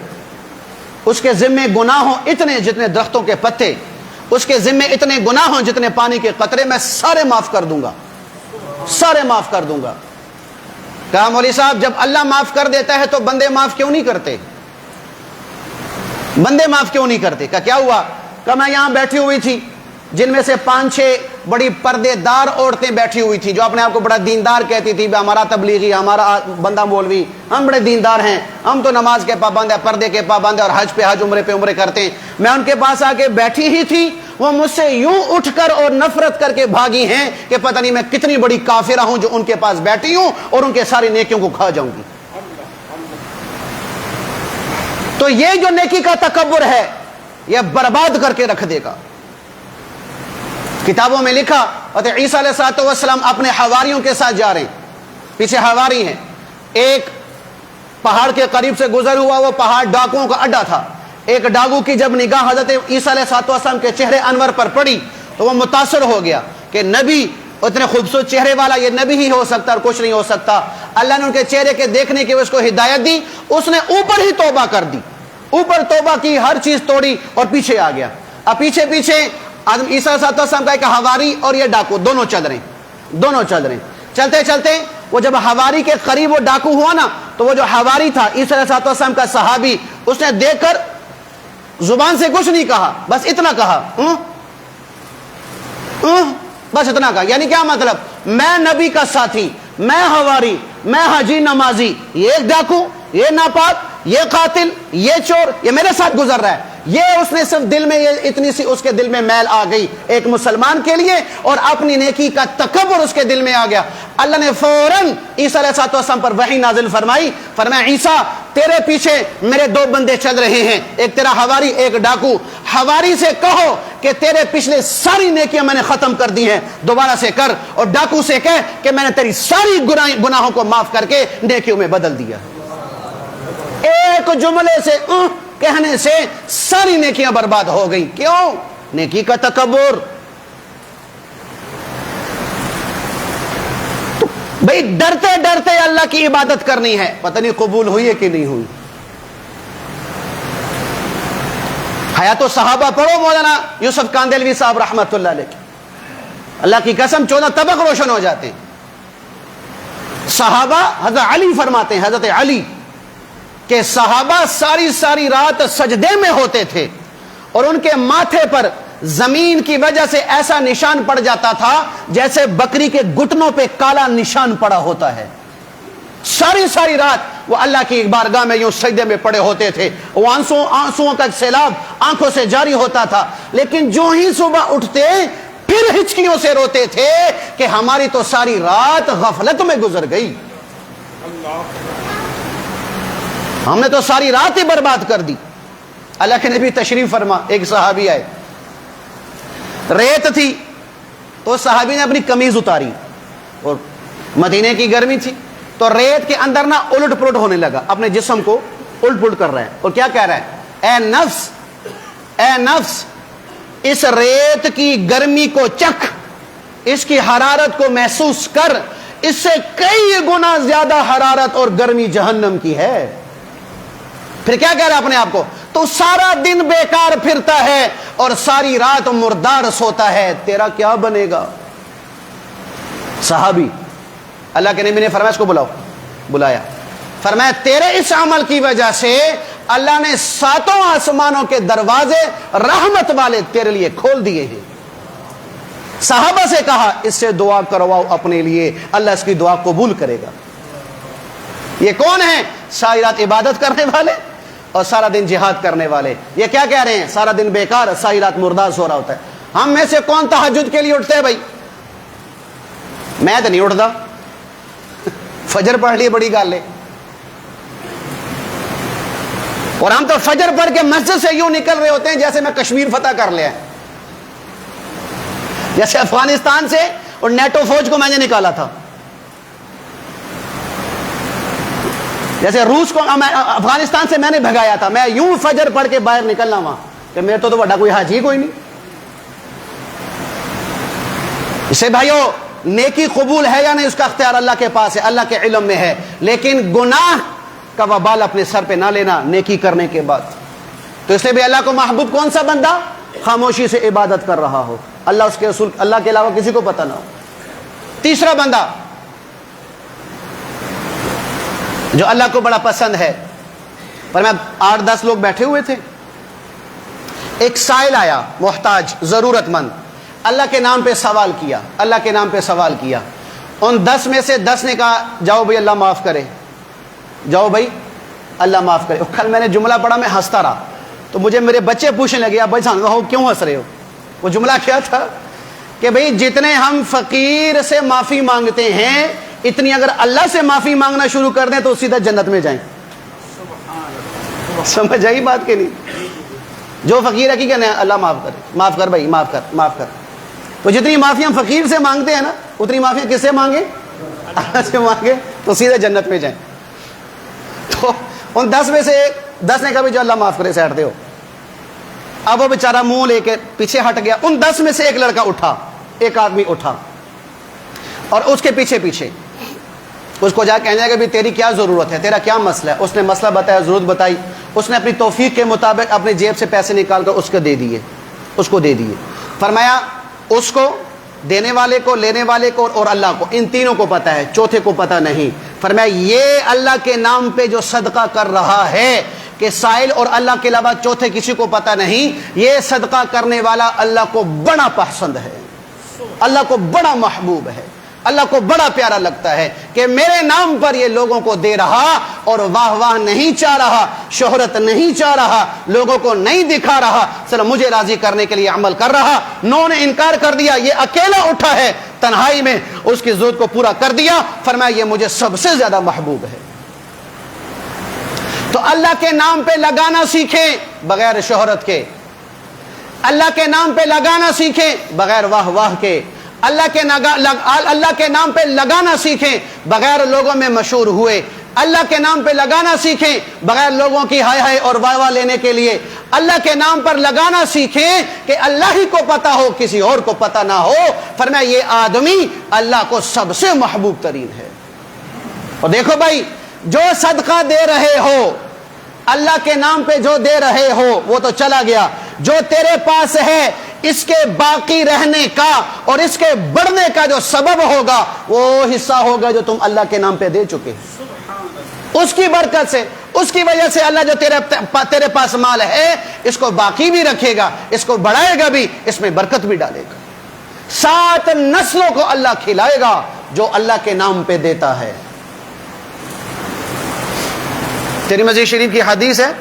اس کے ذمے گناہ ہوں اتنے جتنے درختوں کے پتے، اس کے ذمے اتنے گناہ ہوں جتنے پانی کے قطرے، میں سارے معاف کر دوں گا، سارے معاف کر دوں گا۔ کہا مولوی صاحب جب اللہ معاف کر دیتا ہے تو بندے معاف کیوں نہیں کرتے؟ بندے معاف کیوں نہیں کرتے؟ کیا ہوا؟ کہ میں یہاں بیٹھی ہوئی تھی، جن میں سے 5-6 بڑی پردے دار عورتیں بیٹھی ہوئی تھی جو اپنے آپ کو بڑا دیندار کہتی تھی، ہمارا تبلیغی، ہمارا بندہ مولوی، ہم بڑے دیندار ہیں، ہم تو نماز کے پابند ہیں، پردے کے پابند ہیں اور حج پہ حج، عمرے پہ عمرے کرتے ہیں۔ میں ان کے پاس آ کے بیٹھی ہی تھی، وہ مجھ سے یوں اٹھ کر اور نفرت کر کے بھاگی ہیں کہ پتہ نہیں میں کتنی بڑی کافرہ ہوں جو ان کے پاس بیٹھی ہوں اور ان کے ساری نیکیوں کو کھا جاؤں گی۔ تو یہ جو نیکی کا تکبر ہے یہ برباد کر کے رکھ دے گا۔ کتابوں میں لکھا حضرت عیسیٰ علیہ السلام اپنے حواریوں کے ساتھ جا رہے ہیں، پیچھے حواری ہیں، ایک پہاڑ کے قریب سے گزر ہوا، وہ پہاڑ ڈاکوؤں کا اڈا تھا۔ ایک ڈاکو کی جب نگاہ حضرت عیسیٰ علیہ السلام کے چہرے انور پر پڑی تو وہ متاثر ہو گیا کہ نبی اتنے خوبصورت چہرے والا یہ نبی ہی ہو سکتا اور کچھ نہیں ہو سکتا۔ اللہ نے ان کے چہرے کے دیکھنے کی اس کو ہدایت دی، اس نے اوپر ہی توبہ کر دی، اوپر توبہ کی، ہر چیز توڑی اور پیچھے آ گیا۔ اب پیچھے پیچھے آدم عیسیٰ علیہ السلام کا ایک حواری اور یہ ڈاکو دونوں چل رہے ہیں، دونوں چل رہے ہیں۔ چلتے چلتے وہ جب حواری کے قریب وہ ڈاکو ہوا نا تو وہ جو حواری تھا عیسیٰ علیہ السلام کا صحابی، اس نے دیکھ کر زبان سے کچھ نہیں کہا، بس اتنا کہا، بس اتنا کہا۔ یعنی کیا مطلب؟ میں نبی کا ساتھی، میں حواری، میں حاجی نمازی، یہ ایک ڈاکو، یہ ناپاک، یہ قاتل، یہ چور، یہ میرے ساتھ گزر رہا ہے۔ یہ اس نے صرف دل میں یہ اتنی سی اس کے دل میں میل آ گئی ایک مسلمان کے لیے اور اپنی نیکی کا تکبر اس کے دل میں آ گیا۔ اللہ نے فوراً عیسیٰ علیہ السلام پر وحی نازل فرمائی، فرمایا عیسیٰ تیرے پیچھے میرے 2 بندے چل رہے ہیں، ایک تیرا حواری ایک ڈاکو، حواری سے کہو کہ تیرے پچھلے ساری نیکیاں میں نے ختم کر دی ہیں، دوبارہ سے کر، اور ڈاکو سے کہہ کہ میں نے تیری ساری گناہوں کو معاف کر کے نیکیوں میں بدل دیا۔ ایک جملے سے کہنے سے ساری نیکیاں برباد ہو گئی۔ کیوں؟ نیکی کا تکبر۔ تو بھئی ڈرتے ڈرتے اللہ کی عبادت کرنی ہے، پتہ نہیں قبول ہوئی ہے کہ نہیں ہوئی۔ حیات الصحابہ پڑھو مولانا یوسف کاندلوی صاحب رحمت اللہ علیہ، اللہ کی قسم 14 طبق روشن ہو جاتے ہیں۔ صحابہ، حضرت علی فرماتے ہیں، حضرت علی کہ صحابہ ساری رات سجدے میں ہوتے تھے اور ان کے ماتھے پر زمین کی وجہ سے ایسا نشان پڑ جاتا تھا جیسے بکری کے گھٹنوں پہ کالا نشان پڑا ہوتا ہے۔ ساری رات وہ اللہ کی بارگاہ میں یوں سجدے میں پڑے ہوتے تھے، وہ آنسوؤں کا سیلاب آنکھوں سے جاری ہوتا تھا، لیکن جو ہی صبح اٹھتے پھر ہچکیوں سے روتے تھے کہ ہماری تو ساری رات غفلت میں گزر گئی، ہم نے تو ساری رات ہی برباد کر دی۔ اللہ کے نبی تشریف فرما، ایک صحابی آئے، ریت تھی تو صحابی نے اپنی قمیض اتاری اور مدینے کی گرمی تھی تو ریت کے اندر نہ الٹ پلٹ ہونے لگا، اپنے جسم کو الٹ پلٹ کر رہا ہے اور کیا کہہ رہا ہے؟ اے نفس اس ریت کی گرمی کو چکھ، اس کی حرارت کو محسوس کر، اس سے کئی گنا زیادہ حرارت اور گرمی جہنم کی ہے۔ پھر کیا کہہ رہا ہے اپنے آپ کو؟ تو سارا دن بیکار پھرتا ہے اور ساری رات مردار سوتا ہے، تیرا کیا بنے گا؟ صحابی، اللہ کے نبی نے فرمایا اس کو بلاؤ، بلایا، فرمایا تیرے اس عمل کی وجہ سے اللہ نے 7 آسمانوں کے دروازے رحمت والے تیرے لیے کھول دیے ہیں۔ صحابہ سے کہا اس سے دعا کرواؤ اپنے لیے، اللہ اس کی دعا قبول کرے گا۔ یہ کون ہیں؟ ساری رات عبادت کرنے والے اور سارا دن جہاد کرنے والے۔ یہ کیا کہہ رہے ہیں؟ سارا دن بیکار، ساری رات مردار سو رہا ہوتا ہے۔ ہم میں سے کون تہجد کے لیے اٹھتے ہیں بھائی؟ میں تو نہیں اٹھتا، فجر پڑھ لی بڑی گال ہے، اور ہم تو فجر پڑھ کے مسجد سے یوں نکل رہے ہوتے ہیں جیسے میں کشمیر فتح کر لیا ہے، جیسے افغانستان سے اور نیٹو فوج کو میں نے نکالا تھا. جیسے روس کو افغانستان سے میں نے بھگایا تھا. میں یوں فجر پڑھ کے باہر نکلنا وہاں کہ میرے تو بڑا کوئی حاجی کوئی نہیں. اسے بھائیو نیکی قبول ہے یا نہیں اس کا اختیار اللہ کے پاس ہے, اللہ کے علم میں ہے, لیکن گناہ کا وبال اپنے سر پہ نہ لینا نیکی کرنے کے بعد. تو اس لیے بھی اللہ کو محبوب کون سا بندہ خاموشی سے عبادت کر رہا ہو, اللہ اس کے رسول اللہ کے علاوہ کسی کو پتہ نہ ہو. تیسرا بندہ جو اللہ کو بڑا پسند ہے, پر میں 8-10 لوگ بیٹھے ہوئے تھے, ایک سائل آیا محتاج ضرورت مند, اللہ کے نام پہ سوال کیا, اللہ کے نام پہ سوال کیا. ان 10 میں سے 10 نے کہا جاؤ بھائی اللہ معاف کرے, جاؤ بھائی اللہ معاف کرے. کل میں نے جملہ پڑھا, میں ہنستا رہا, تو مجھے میرے بچے پوچھنے لگے اب بھائی ہو کیوں ہنس رہے ہو؟ وہ جملہ کیا تھا کہ بھئی جتنے ہم فقیر سے معافی مانگتے ہیں اتنی اگر اللہ سے معافی مانگنا شروع کر دیں تو سیدھا جنت میں جائیں. سمجھ آئی بات کہ نہیں؟ جو فقیر ہے کی کہنا ہے اللہ معاف کرے, معاف کر بھائی, معاف کر, معاف کر. تو جتنی معافی ہم فقیر سے مانگتے ہیں نا اتنی معافی کس سے مانگے؟ اللہ سے مانگے تو سیدھے جنت میں جائیں. تو ان 10 میں سے 10 نے کہا جو اللہ معاف کرے سیٹ دے ہو. اب وہ بیچارہ منہ لے کے پیچھے ہٹ گیا. ان 10 میں سے ایک لڑکا اٹھا, ایک آدمی اٹھا اور اس کے پیچھے پیچھے اس کو جا کہنے لگا کہ تیری کیا ضرورت ہے, تیرا کیا مسئلہ ہے. اس نے مسئلہ بتایا, ضرورت بتائی. اس نے اپنی توفیق کے مطابق اپنی جیب سے پیسے نکال کر اس کو دے دیے, اس کو دے دیے. فرمایا اس کو, دینے والے کو, لینے والے کو اور اللہ کو, ان تینوں کو پتہ ہے, چوتھے کو پتہ نہیں. فرمایا یہ اللہ کے نام پہ جو صدقہ کر رہا ہے کہ سائل اور اللہ کے علاوہ چوتھے کسی کو پتہ نہیں, یہ صدقہ کرنے والا اللہ کو بڑا پسند ہے, اللہ کو بڑا محبوب ہے, اللہ کو بڑا پیارا لگتا ہے کہ میرے نام پر یہ لوگوں کو دے رہا اور واہ واہ نہیں چاہ رہا, شہرت نہیں چاہ رہا, لوگوں کو نہیں دکھا رہا, صرف مجھے راضی کرنے کے لیے عمل کر رہا. نو نے انکار کر دیا, یہ اکیلا اٹھا ہے تنہائی میں, اس کی ضرورت کو پورا کر دیا. فرمایا یہ مجھے سب سے زیادہ محبوب ہے. تو اللہ کے نام پہ لگانا سیکھیں بغیر شہرت کے, اللہ کے نام پہ لگانا سیکھیں بغیر واہ واہ کے, اللہ کے نام پہ لگانا سیکھیں بغیر لوگوں میں مشہور ہوئے, اللہ کے نام پہ لگانا سیکھیں بغیر لوگوں کی ہائے ہائے اور واہ واہ لینے کے لیے, اللہ کے نام پر لگانا سیکھیں کہ اللہ ہی کو پتا ہو کسی اور کو پتا نہ ہو. فرمایا یہ آدمی اللہ کو سب سے محبوب ترین ہے. اور دیکھو بھائی جو صدقہ دے رہے ہو اللہ کے نام پہ جو دے رہے ہو وہ تو چلا گیا, جو تیرے پاس ہے اس کے باقی رہنے کا اور اس کے بڑھنے کا جو سبب ہوگا وہ حصہ ہوگا جو تم اللہ کے نام پہ دے چکے. اس کی برکت سے, اس کی وجہ سے اللہ جو تیرے پاس مال ہے اس کو باقی بھی رکھے گا, اس کو بڑھائے گا بھی, اس میں برکت بھی ڈالے گا. 7 نسلوں کو اللہ کھلائے گا جو اللہ کے نام پہ دیتا ہے. ترمذی شریف کی حدیث ہے,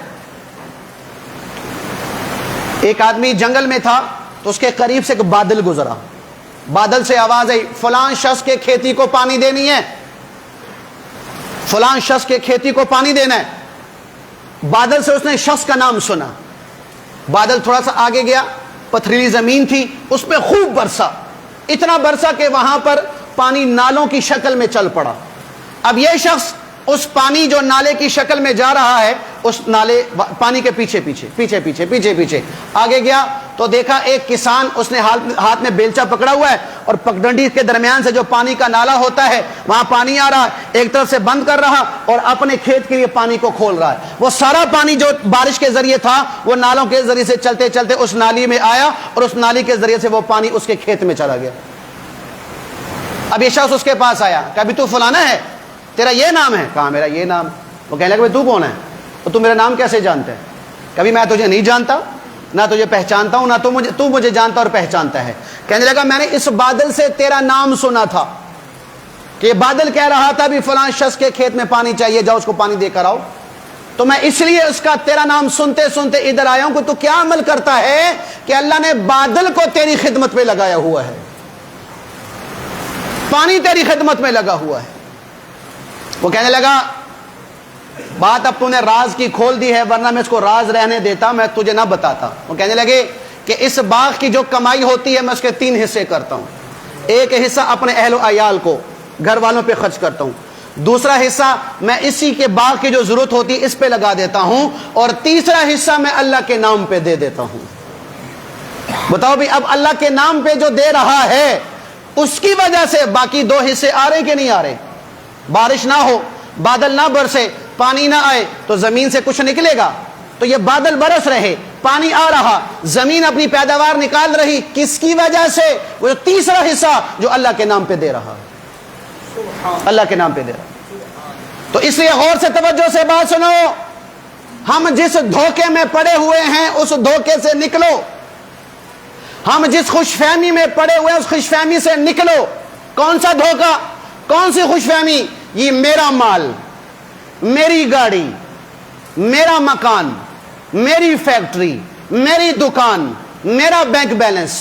ایک آدمی جنگل میں تھا تو اس کے قریب سے ایک بادل گزرا. بادل سے آواز آئی فلان شخص کے کھیتی کو پانی دینی ہے, فلان شخص کے کھیتی کو پانی دینا ہے. بادل سے اس نے شخص کا نام سنا. بادل تھوڑا سا آگے گیا, پتھریلی زمین تھی, اس پہ خوب برسا, اتنا برسا کہ وہاں پر پانی نالوں کی شکل میں چل پڑا. اب یہ شخص اس پانی جو نالے کی شکل میں جا رہا ہے اس نالے پانی کے پیچھے پیچھے پیچھے پیچھے پیچھے پیچھے آگے گیا تو دیکھا ایک کسان, اس نے ہاتھ میں بیلچا پکڑا ہوا ہے اور پگڈنڈی کے درمیان سے جو پانی کا نالا ہوتا ہے وہاں پانی آ رہا ہے, ایک طرف سے بند کر رہا اور اپنے کھیت کے لیے پانی کو کھول رہا ہے. وہ سارا پانی جو بارش کے ذریعے تھا وہ نالوں کے ذریعے سے چلتے چلتے اس نالی میں آیا اور اس نالی کے ذریعے سے وہ پانی اس کے کھیت میں چلا گیا. اب یہ شخص اس کے پاس آیا, کبھی تو فلانا ہے, تیرا یہ نام ہے؟ کہا میرا یہ نام. وہ کہنے لگا تو کون ہے؟ تو تم میرا نام کیسے جانتا ہے؟ کبھی میں تجھے نہیں جانتا, نہ تجھے پہچانتا ہوں, نہ تو مجھے جانتا اور پہچانتا ہے. کہنے لگا میں نے اس بادل سے تیرا نام سنا تھا کہ یہ بادل کہہ رہا تھا بھی فلاں شخص کے کھیت میں پانی چاہیے, جاؤ اس کو پانی دے کر آؤ. تو میں اس لیے اس کا تیرا نام سنتے سنتے ادھر آیا ہوں کہ تو کیا عمل کرتا ہے کہ اللہ نے بادل کو تیری خدمت پہ لگایا ہوا ہے, پانی تیری خدمت میں لگا ہوا ہے. وہ کہنے لگا بات اب تو نے راز کی کھول دی ہے, ورنہ میں اس کو راز رہنے دیتا, میں تجھے نہ بتاتا. وہ کہنے لگے کہ اس باغ کی جو کمائی ہوتی ہے میں اس کے 3 حصے کرتا ہوں. ایک حصہ اپنے اہل و عیال کو، گھر والوں پہ خرچ کرتا ہوں، دوسرا حصہ میں اسی کے باغ کی جو ضرورت ہوتی ہے اس پہ لگا دیتا ہوں، اور تیسرا حصہ میں اللہ کے نام پہ دے دیتا ہوں۔ بتاؤ بھی اب اللہ کے نام پہ جو دے رہا ہے اس کی وجہ سے باقی دو حصے آ رہے کہ نہیں آ رہے؟ بارش نہ ہو، بادل نہ برسے، پانی نہ آئے تو زمین سے کچھ نکلے گا؟ تو یہ بادل برس رہے، پانی آ رہا، زمین اپنی پیداوار نکال رہی، کس کی وجہ سے؟ وہ تیسرا حصہ جو اللہ کے نام پہ دے رہا ہے، اللہ کے نام پہ دے رہا۔ تو اس لیے غور سے توجہ سے بات سنو، ہم جس دھوکے میں پڑے ہوئے ہیں اس دھوکے سے نکلو، ہم جس خوش فہمی میں پڑے ہوئے ہیں اس خوش فہمی سے نکلو۔ کون سا دھوکہ، کون سی خوش فہمی؟ یہ میرا مال، میری گاڑی، میرا مکان، میری فیکٹری، میری دکان، میرا بینک بیلنس،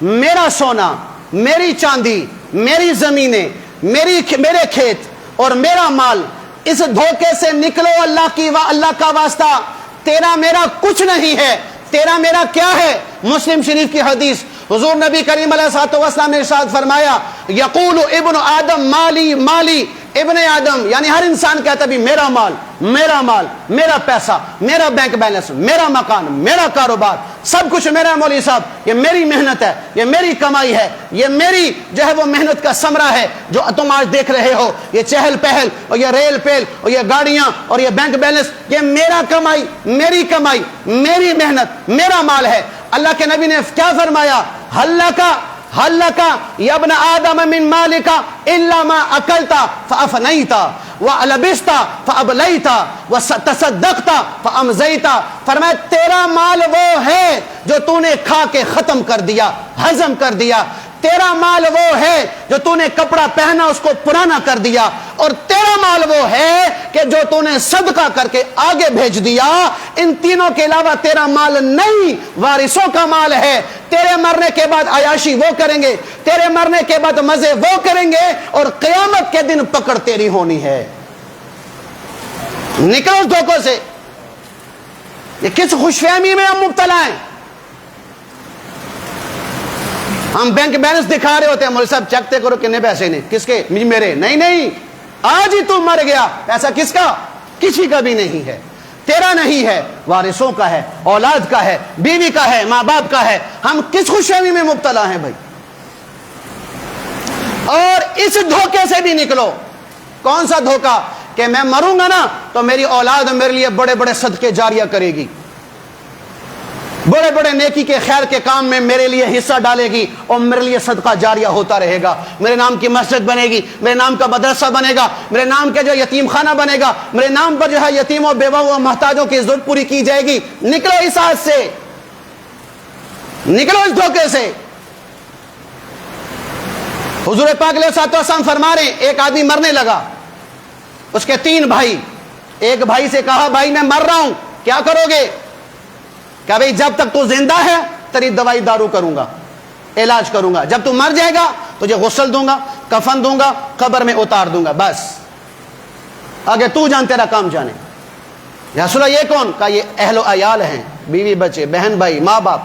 میرا سونا، میری چاندی، میری زمینیں، میرے کھیت اور میرا مال، اس دھوکے سے نکلو۔ اللہ کا واسطہ، تیرا میرا کچھ نہیں ہے، تیرا میرا کیا ہے؟ مسلم شریف کی حدیث، حضور نبی کریم علیہ الصلوۃ والسلام نے ارشاد فرمایا، یقول ابن آدم مالی مالی، ابن آدم یعنی ہر انسان کہتا ہے بھی میرا مال، میرا مال، میرا پیسہ، میرا بینک بیلنس، میرا مکان، میرا کاروبار، سب کچھ میرا ہے مولوی صاحب، یہ میری محنت ہے، یہ میری کمائی ہے، یہ میری جو ہے وہ محنت کا ثمرہ ہے جو تم آج دیکھ رہے ہو، یہ چہل پہل اور یہ ریل پیل اور یہ گاڑیاں اور یہ بینک بیلنس، یہ میرا کمائی، میری کمائی، میری محنت، میرا مال ہے۔ اللہ کے نبی نے کیا فرمایا؟ ہلکا یا ابن آدم من مالکا الا ما اکلتا فافنیتا ولبستا فابلیتا وتصدقتا فامزیتا۔ فرمایا تیرا مال وہ ہے جو تو نے کھا کے ختم کر دیا، ہضم کر دیا، تیرا مال وہ ہے جو تو نے کپڑا پہنا اس کو پرانا کر دیا، اور تیرا مال وہ ہے کہ جو تو نے صدقہ کر کے آگے بھیج دیا۔ ان تینوں کے علاوہ تیرا مال نہیں، وارثوں کا مال ہے۔ تیرے مرنے کے بعد عیاشی وہ کریں گے، تیرے مرنے کے بعد مزے وہ کریں گے، اور قیامت کے دن پکڑ تیری ہونی ہے۔ نکلو اس دھوکوں سے۔ یہ کس خوش فہمی میں ہم مبتلا ہیں؟ ہم بینک بیلنس دکھا رہے ہوتے ہیں، مولوی صاحب چکتے کرو کتنے پیسے نے، کس کے؟ میرے۔ نہیں، آج ہی تو مر گیا، پیسہ کس کا؟ کسی کا بھی نہیں ہے، تیرا نہیں ہے، وارثوں کا ہے، اولاد کا ہے، بیوی کا ہے، ماں باپ کا ہے۔ ہم کس خوشحالی میں مبتلا ہیں بھائی؟ اور اس دھوکے سے بھی نکلو۔ کون سا دھوکہ؟ کہ میں مروں گا نا تو میری اولاد میرے لیے بڑے بڑے صدقے جاریہ کرے گی، بڑے بڑے نیکی کے خیر کے کام میں میرے لیے حصہ ڈالے گی، اور میرے لیے صدقہ جاریہ ہوتا رہے گا۔ میرے نام کی مسجد بنے گی، میرے نام کا مدرسہ بنے گا، میرے نام کے جو یتیم خانہ بنے گا، میرے نام پر جو ہے یتیموں بیواؤں اور محتاجوں کی ضرورت پوری کی جائے گی۔ نکلو اس ہاتھ سے، نکلو اس دھوکے سے۔ حضور پاک علیہ الصلوۃ والسلام فرما رہے ہیں، ایک آدمی مرنے لگا، اس کے 3 بھائی، ایک بھائی سے کہا بھائی میں مر رہا ہوں، کیا کرو گے؟ کہ بھئی جب تک تو زندہ ہے تیری دوائی دارو کروں گا، علاج کروں گا، جب تو مر جائے گا تجھے غسل دوں گا، کفن دوں گا، قبر میں اتار دوں گا، بس آگے تو جان، تیرا کام جانے۔ یا رسول اللہ یہ کون؟ کہا یہ اہل و عیال ہیں، بیوی بچے، بہن بھائی، ماں باپ۔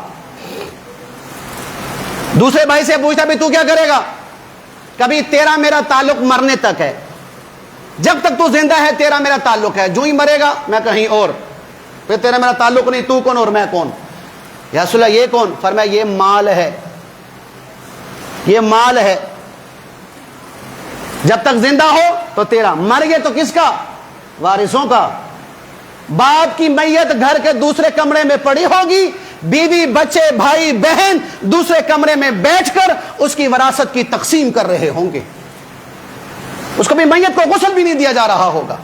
دوسرے بھائی سے پوچھتا بھی تو کیا کرے گا؟ کبھی تیرا میرا تعلق مرنے تک ہے، جب تک تو زندہ ہے تیرا میرا تعلق ہے، جو ہی مرے گا میں کہیں اور، پھر تیرا میرا تعلق نہیں، تو کون اور میں کون؟ یا رسول اللہ یہ کون؟ فرمایا یہ مال ہے، یہ مال ہے، جب تک زندہ ہو تو تیرا، مر گئے تو کس کا؟ وارثوں کا۔ باپ کی میت گھر کے دوسرے کمرے میں پڑی ہوگی، بیوی بچے بھائی بہن دوسرے کمرے میں بیٹھ کر اس کی وراثت کی تقسیم کر رہے ہوں گے، اس کو بھی میت کو غسل بھی نہیں دیا جا رہا ہوگا،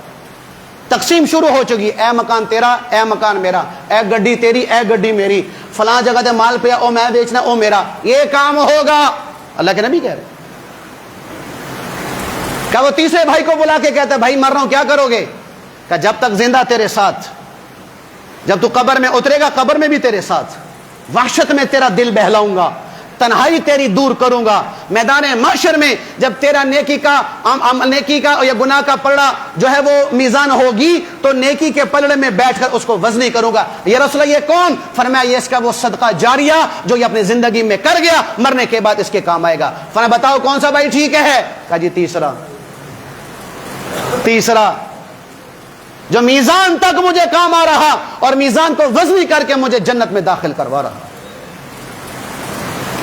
تقسیم شروع ہو چکی، اے مکان تیرا، اے مکان میرا، اے گڈی تیری، اے گڈی میری، فلاں جگہ تے مال پیا، او میں بیچنا، او میرا، یہ کام ہوگا۔ اللہ کے نبی کہہ رہے، کیا وہ تیسرے بھائی کو بلا کے کہتا ہے بھائی مر رہا ہوں کیا کرو گے؟ کہ جب تک زندہ تیرے ساتھ، جب تو قبر میں اترے گا قبر میں بھی تیرے ساتھ، وحشت میں تیرا دل بہلاؤں گا، تنہائی تیری دور کروں گا. میدان محشر میں جب تیرا نیکی کا یا گناہ کا پلڑا جو ہے وہ میزان ہوگی تو نیکی کے پلڑے میں بیٹھ کر اس کو وزنی کروں گا. یا رسول اللہ یہ کون؟ فرمایا یہ اس کا وہ صدقہ جاریہ جو یہ اپنی زندگی میں کر گیا، مرنے کے بعد اس کے کام آئے گا. فرمایا بتاؤ کون سا بھائی ٹھیک ہے؟ کہا جی تیسرا جو میزان تک مجھے کام آ رہا اور میزان کو وزنی کر کے مجھے جنت میں داخل کروا رہا.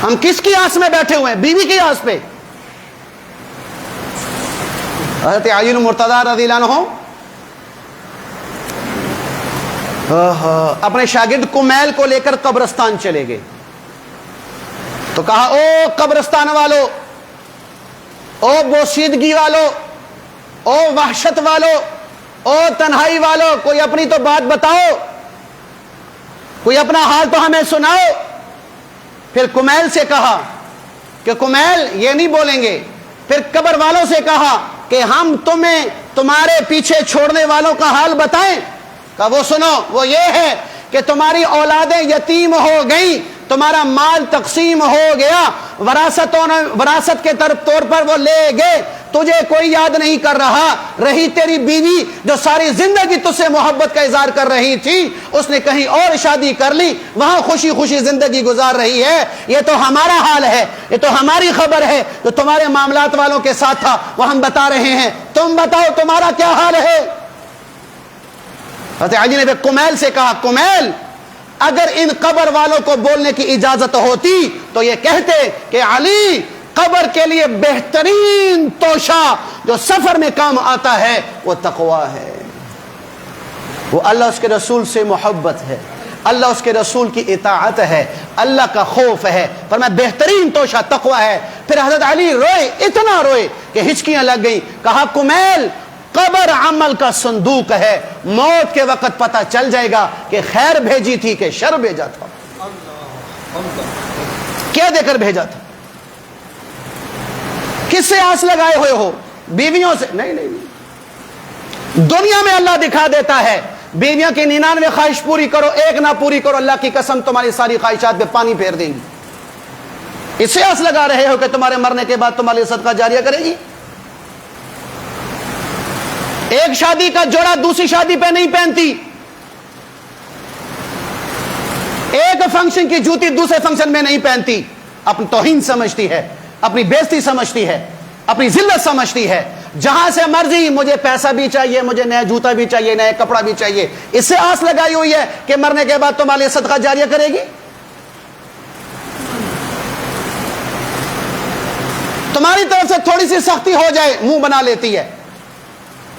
ہم کس کی آس میں بیٹھے ہوئے ہیں؟ بیوی کی آس پہ. حضرت علی المرتضیٰ رضی اللہ عنہ اپنے شاگرد کمیل کو لے کر قبرستان چلے گئے تو کہا او قبرستان والو، او بوسیدگی والو، او وحشت والو، او تنہائی والو، کوئی اپنی تو بات بتاؤ، کوئی اپنا حال تو ہمیں سناؤ. پھر کمیل سے کہا کہ کمیل یہ نہیں بولیں گے. پھر قبر والوں سے کہا کہ ہم تمہیں تمہارے پیچھے چھوڑنے والوں کا حال بتائیں. کہا وہ سنو، وہ یہ ہے کہ تمہاری اولادیں یتیم ہو گئیں، تمہارا مال تقسیم ہو گیا، وراثت کے طور پر وہ لے گئے، تجھے کوئی یاد نہیں کر رہا. رہی تیری بیوی جو ساری زندگی تجھ سے محبت کا اظہار کر رہی تھی، اس نے کہیں اور شادی کر لی، وہاں خوشی خوشی زندگی گزار رہی ہے. یہ تو ہمارا حال ہے، یہ تو ہماری خبر ہے، جو تمہارے معاملات والوں کے ساتھ تھا وہ ہم بتا رہے ہیں. تم بتاؤ تمہارا کیا حال ہے؟ حضرت علی نے کمیل سے کہا کمیل اگر ان قبر والوں کو بولنے کی اجازت ہوتی تو یہ کہتے کہ علی قبر کے لیے بہترین توشہ جو سفر میں کام آتا ہے وہ تقوی ہے، وہ اللہ اس کے رسول سے محبت ہے، اللہ اس کے رسول کی اطاعت ہے، اللہ کا خوف ہے. فرمایا بہترین توشہ تقوی ہے. پھر حضرت علی روئے، اتنا روئے کہ ہچکیاں لگ گئیں. کہا کمیل قبر عمل کا صندوق ہے، موت کے وقت پتہ چل جائے گا کہ خیر بھیجی تھی کہ شر بھیجا تھا، کیا دے کر بھیجا تھا. کس سے آس لگائے ہوئے ہو؟ بیویوں سے؟ نہیں. دنیا میں اللہ دکھا دیتا ہے بیویوں کی 99 خواہش پوری کرو، ایک نہ پوری کرو، اللہ کی قسم تمہاری ساری خواہشات پہ پانی پھیر دیں گی. اس سے آس لگا رہے ہو کہ تمہارے مرنے کے بعد تمہارے صدقہ جاریہ کرے گی. ایک شادی کا جوڑا دوسری شادی پہ نہیں پہنتی، ایک فنکشن کی جوتی دوسرے فنکشن میں نہیں پہنتی. اپنی توہین سمجھتی ہے، اپنی بےزتی سمجھتی ہے، اپنی ذلت سمجھتی ہے. جہاں سے مرضی مجھے پیسہ بھی چاہیے، مجھے نیا جوتا بھی چاہیے، نیا کپڑا بھی چاہیے. اس سے آس لگائی ہوئی ہے کہ مرنے کے بعد تمہارے صدقہ جاریہ کرے گی. تمہاری طرف سے تھوڑی سی سختی ہو جائے منہ بنا لیتی ہے.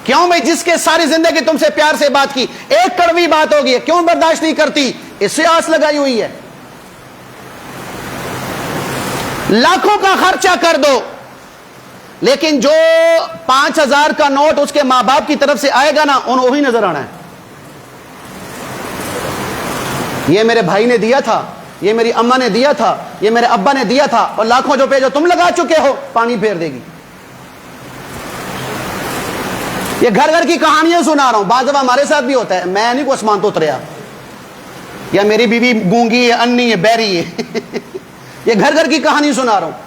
کیوں بھائی؟ جس کے ساری زندگی تم سے پیار سے بات کی، ایک کڑوی بات ہوگی ہے، کیوں برداشت نہیں کرتی؟ اس سے آس لگائی ہوئی ہے. لاکھوں کا خرچہ کر دو لیکن جو 5000 کا نوٹ اس کے ماں باپ کی طرف سے آئے گا نا، انہیں وہی نظر آنا ہے. یہ میرے بھائی نے دیا تھا، یہ میری اماں نے دیا تھا، یہ میرے ابا نے دیا تھا، اور لاکھوں روپے جو تم لگا چکے ہو پانی پھیر دے گی. یہ گھر گھر کی کہانیاں سنا رہا ہوں، بعض دفعہ ہمارے ساتھ بھی ہوتا ہے. میں نہیں کوئی آسمان تو اتریا، یا میری بیوی گونگی ہے، انی ہے، بہری ہے. یہ گھر گھر کی کہانی سنا رہا ہوں.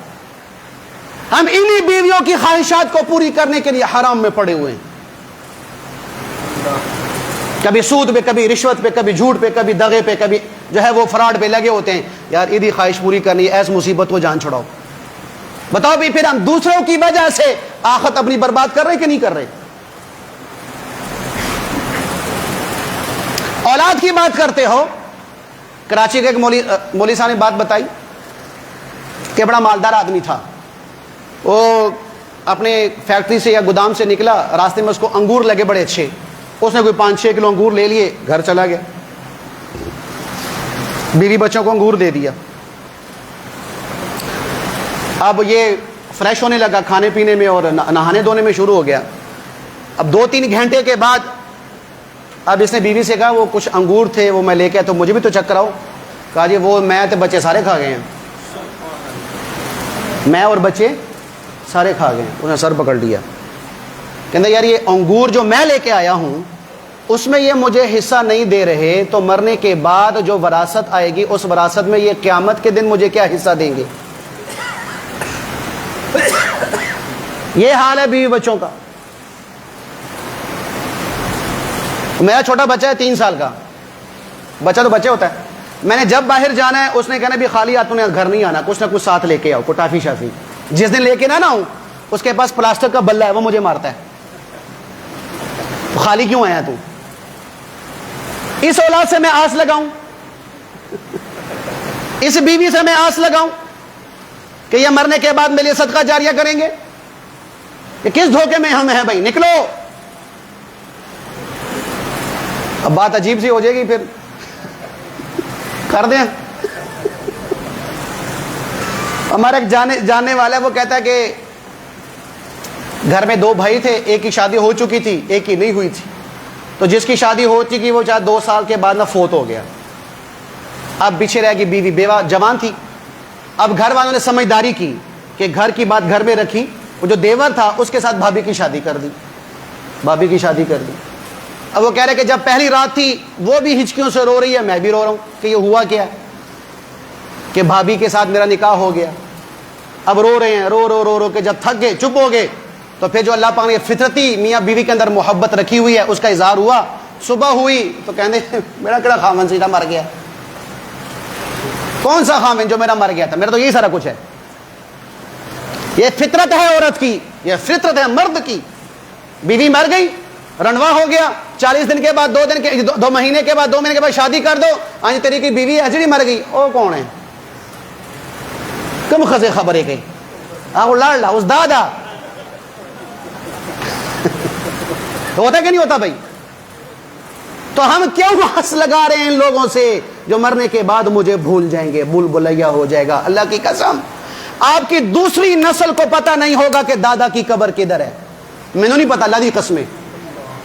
ہم انہی بیویوں کی خواہشات کو پوری کرنے کے لیے حرام میں پڑے ہوئے ہیں. کبھی سود پہ، کبھی رشوت پہ، کبھی جھوٹ پہ، کبھی دغے پہ، کبھی جو ہے وہ فراڈ پہ لگے ہوتے ہیں. یار ادھی خواہش پوری کرنی ہے، ایس مصیبت کو جان چھڑاؤ. بتاؤ بھی پھر ہم دوسروں کی وجہ سے آخرت اپنی برباد کر رہے کہ نہیں کر رہے؟ اولاد کی بات کرتے ہو. کراچی کے ایک مولوی صاحب نے بات بتائی کہ بڑا مالدار آدمی تھا. وہ اپنے فیکٹری سے یا گودام سے نکلا، راستے میں اس کو انگور لگے بڑے اچھے. اس نے کوئی 5-6 کلو انگور لے لیے، گھر چلا گیا، بیوی بچوں کو انگور دے دیا. اب یہ فریش ہونے لگا کھانے پینے میں اور نہانے دھونے میں شروع ہو گیا. اب 2-3 گھنٹے کے بعد اب اس نے بیوی سے کہا وہ کچھ انگور تھے وہ میں لے کے آیا تو مجھے بھی تو چیک کراؤ. کہا جی وہ میں تو بچے سارے کھا گئے ہیں، میں اور بچے سارے کھا گئے ہیں. اس نے سر پکڑ لیا، کہتا یار یہ انگور جو میں لے کے آیا ہوں اس میں یہ مجھے حصہ نہیں دے رہے تو مرنے کے بعد جو وراثت آئے گی اس وراثت میں یہ قیامت کے دن مجھے کیا حصہ دیں گے؟ یہ حال ہے بیوی بچوں کا. میرا چھوٹا بچہ ہے 3 سال کا بچہ، تو بچے ہوتا ہے. میں نے جب باہر جانا ہے اس نے کہنا بھی خالی ہاتھوں نے گھر نہیں آنا، کچھ نہ کچھ ساتھ لے کے آؤ، کوئی ٹافی شافی. جس دن لے کے نہ ہوں اس کے پاس پلاسٹک کا بلہ ہے، وہ مجھے مارتا ہے. تو خالی کیوں آیا تو؟ اس اولاد سے میں آس لگاؤں، اس بیوی سے میں آس لگاؤں کہ یہ مرنے کے بعد میرے لیے صدقہ جاریہ کریں گے؟ کہ کس دھوکے میں ہم ہیں بھائی؟ نکلو. اب بات عجیب سی ہو جائے گی، پھر کر دیں. ہمارا ایک جاننے والا ہے، وہ کہتا ہے کہ گھر میں 2 بھائی تھے، ایک کی شادی ہو چکی تھی، ایک کی نہیں ہوئی تھی. تو جس کی شادی ہو چکی وہ 2 سال کے بعد نہ فوت ہو گیا. اب پیچھے رہ گئی بیوی، بیوہ جوان تھی. اب گھر والوں نے سمجھداری کی کہ گھر کی بات گھر میں رکھی، وہ جو دیور تھا اس کے ساتھ بھابھی کی شادی کر دی، بھابھی کی شادی کر دی. اب وہ کہہ رہے کہ جب پہلی رات تھی وہ بھی ہچکیوں سے رو رہی ہے، میں بھی رو رہا ہوں کہ یہ ہوا کیا ہے کہ بھابھی کے ساتھ میرا نکاح ہو گیا. اب رو رہے ہیں، رو رو رو رو کہ جب تھک گئے، چپ ہو گئے، تو پھر جو اللہ پاک نے فطرتی میاں بیوی کے اندر محبت رکھی ہوئی ہے اس کا اظہار ہوا. صبح ہوئی تو کہنے میرا کہڑا خامن سیدھا مر گیا. کون سا خامن جو میرا مر گیا تھا؟ میرا تو یہی سارا کچھ ہے. یہ فطرت ہے عورت کی، یہ فطرت ہے مرد کی. بیوی مر گئی، رنڈوا ہو گیا، 40 دن کے بعد 2 مہینے کے بعد 2 مہینے کے بعد شادی کر دو. آج تیری کی بیوی اجڑی مر گئی، او کون ہے؟ کم خزے خبر ہے کہ وہ لاڑ اس دادا ہوتا کہ نہیں ہوتا بھائی؟ تو ہم کیوں ہنس لگا رہے ہیں ان لوگوں سے جو مرنے کے بعد مجھے بھول جائیں گے، بھول بھلیا ہو جائے گا. اللہ کی قسم آپ کی دوسری نسل کو پتہ نہیں ہوگا کہ دادا کی قبر کدھر ہے. میں نے نہیں پتا، اللہ کی قسمیں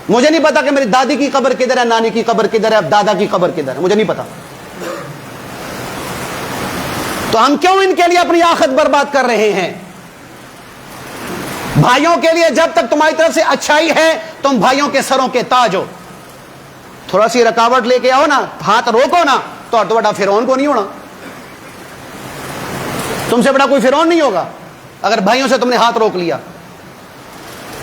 مجھے نہیں پتا کہ میری دادی کی قبر کدھر ہے، نانی کی قبر کدھر ہے، دادا کی قبر کدھر ہے، مجھے نہیں پتا. تو ہم کیوں ان کے لیے اپنی آخرت برباد کر رہے ہیں؟ بھائیوں کے لیے جب تک تمہاری طرف سے اچھائی ہے تم بھائیوں کے سروں کے تاج ہو. تھوڑا سی رکاوٹ لے کے آؤ نا، ہاتھ روکو نا، تو بڑا فرعون کو نہیں ہونا. تم سے بڑا کوئی فرعون نہیں ہوگا اگر بھائیوں سے تم نے ہاتھ روک لیا.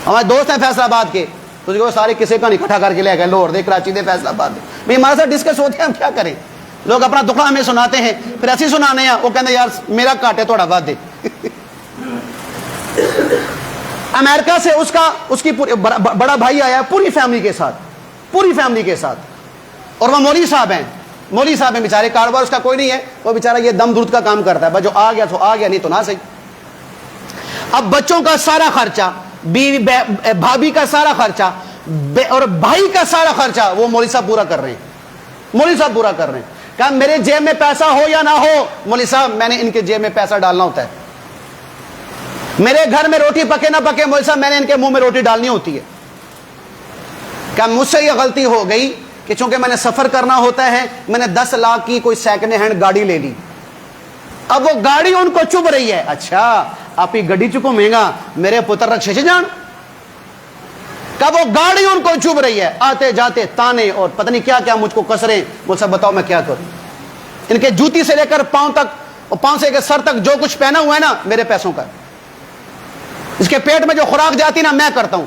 ہمارے دوست ہیں فیصلہ آباد کے، تجھے وہ سارے کسے کا اکٹھا کر کے لے گئے، لاہور دے، کراچی دے، فیصلہ آباد دے. بھائی ہمارے ساتھ ڈسکس ہوتے ہیں، ہم کیا کریں؟ لوگ اپنا دکھا ہمیں سناتے ہیں، پھر ایسی سنانے ہیں، وہ کہتے ہیں یار میرا کاٹے تھوڑا بات دے. امریکہ سے اس کی بڑا بھائی آیا پوری فیملی کے ساتھ، اور وہ مولوی صاحب ہیں بیچارے، کاروبار اس کا کوئی نہیں ہے، وہ بیچارہ یہ دم درد کا کام کرتا ہے، بس جو آ گیا تو آ گیا، نہیں تو نہ صحیح. اب بچوں کا سارا خرچہ، بھابھی کا سارا خرچہ اور بھائی کا سارا خرچہ وہ مولوی صاحب پورا کر رہے ہیں. کہ میرے جیب میں پیسہ ہو یا نہ ہو مولوی صاحب، میں نے ان کے جیب میں پیسہ ڈالنا ہوتا ہے. میرے گھر میں روٹی پکے نہ پکے مولوی صاحب، میں نے ان کے منہ میں روٹی ڈالنی ہوتی ہے. کہ مجھ سے یہ غلطی ہو گئی کہ چونکہ میں نے سفر کرنا ہوتا ہے، میں نے 10 لاکھ کی کوئی سیکنڈ ہینڈ گاڑی لے لی. اب وہ گاڑی ان کو چبھ رہی ہے. اچھا آپ ہی گڈی چکو مہنگا میرے پتر رکشے سے جان. کب وہ گاڑی ان کو چبھ رہی ہے، آتے جاتے تانے اور پتہ نہیں کیا کیا مجھ کو کسریں. مجھ سے بتاؤ میں کیا کروں؟ ان کے جوتی سے لے کر پاؤں تک، اور پاؤں سے لے کر سر تک جو کچھ پہنا ہوا ہے نا میرے پیسوں کا. اس کے پیٹ میں جو خوراک جاتی نا میں کرتا ہوں.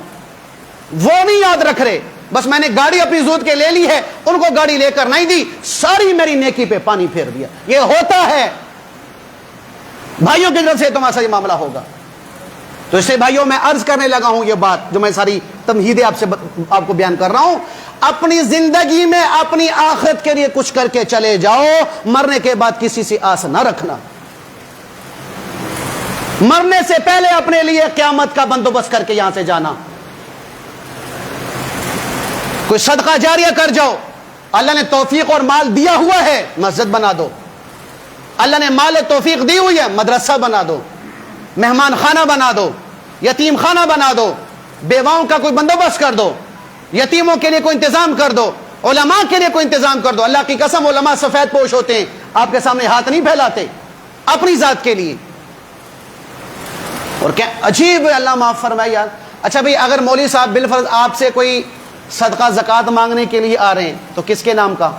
وہ نہیں یاد رکھ رہے، بس میں نے گاڑی اپنی زود کے لے لی ہے، ان کو گاڑی لے کر نہیں دی، ساری میری نیکی پہ پانی پھیر دیا. یہ ہوتا ہے بھائیوں کی طرف سے تمہارا یہ معاملہ ہوگا. تو اس سے بھائیوں میں عرض کرنے لگا ہوں یہ بات جو میں ساری تمہیدیں آپ کو بیان کر رہا ہوں. اپنی زندگی میں اپنی آخرت کے لیے کچھ کر کے چلے جاؤ، مرنے کے بعد کسی سے آس نہ رکھنا. مرنے سے پہلے اپنے لیے قیامت کا بندوبست کر کے یہاں سے جانا. کوئی صدقہ جاریہ کر جاؤ. اللہ نے توفیق اور مال دیا ہوا ہے، مسجد بنا دو. اللہ نے مال و توفیق دی ہوئی ہے، مدرسہ بنا دو، مہمان خانہ بنا دو، یتیم خانہ بنا دو، بیواؤں کا کوئی بندوبست کر دو، یتیموں کے لیے کوئی انتظام کر دو، علماء کے لیے کوئی انتظام کر دو. اللہ کی قسم علماء سفید پوش ہوتے ہیں، آپ کے سامنے ہاتھ نہیں پھیلاتے اپنی ذات کے لیے. اور کیا عجیب ہے، اللہ معاف فرمائے یار. اچھا بھئی اگر مولوی صاحب بالفرض آپ سے کوئی صدقہ زکوٰۃ مانگنے کے لیے آ رہے ہیں تو کس کے نام کا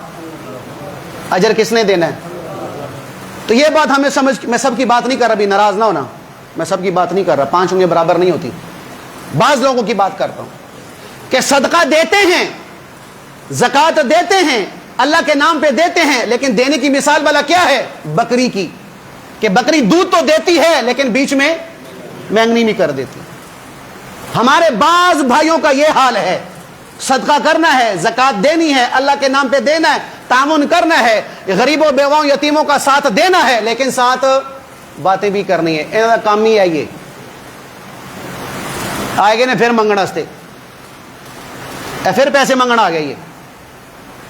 اجر کس نے دینا ہے؟ تو یہ بات ہمیں سمجھ، میں سب کی بات نہیں کر رہا، ابھی ناراض نہ ہونا، میں سب کی بات نہیں کر رہا، 5 انگلیاں برابر نہیں ہوتی، بعض لوگوں کی بات کرتا ہوں کہ صدقہ دیتے ہیں، زکوٰۃ دیتے ہیں، اللہ کے نام پہ دیتے ہیں، لیکن دینے کی مثال والا کیا ہے؟ بکری کی، کہ بکری دودھ تو دیتی ہے لیکن بیچ میں مینگنی نہیں کر دیتی۔ ہمارے بعض بھائیوں کا یہ حال ہے، صدقہ کرنا ہے، زکوٰۃ دینی ہے، اللہ کے نام پہ دینا ہے، تعاون کرنا ہے، غریبوں بیواؤں یتیموں کا ساتھ دینا ہے، لیکن ساتھ باتیں بھی کرنی ہے، ایسا کام نہیں آئیے آئے گے نا پھر منگنا ہستے، پھر پیسے منگنا آ گئی ہے۔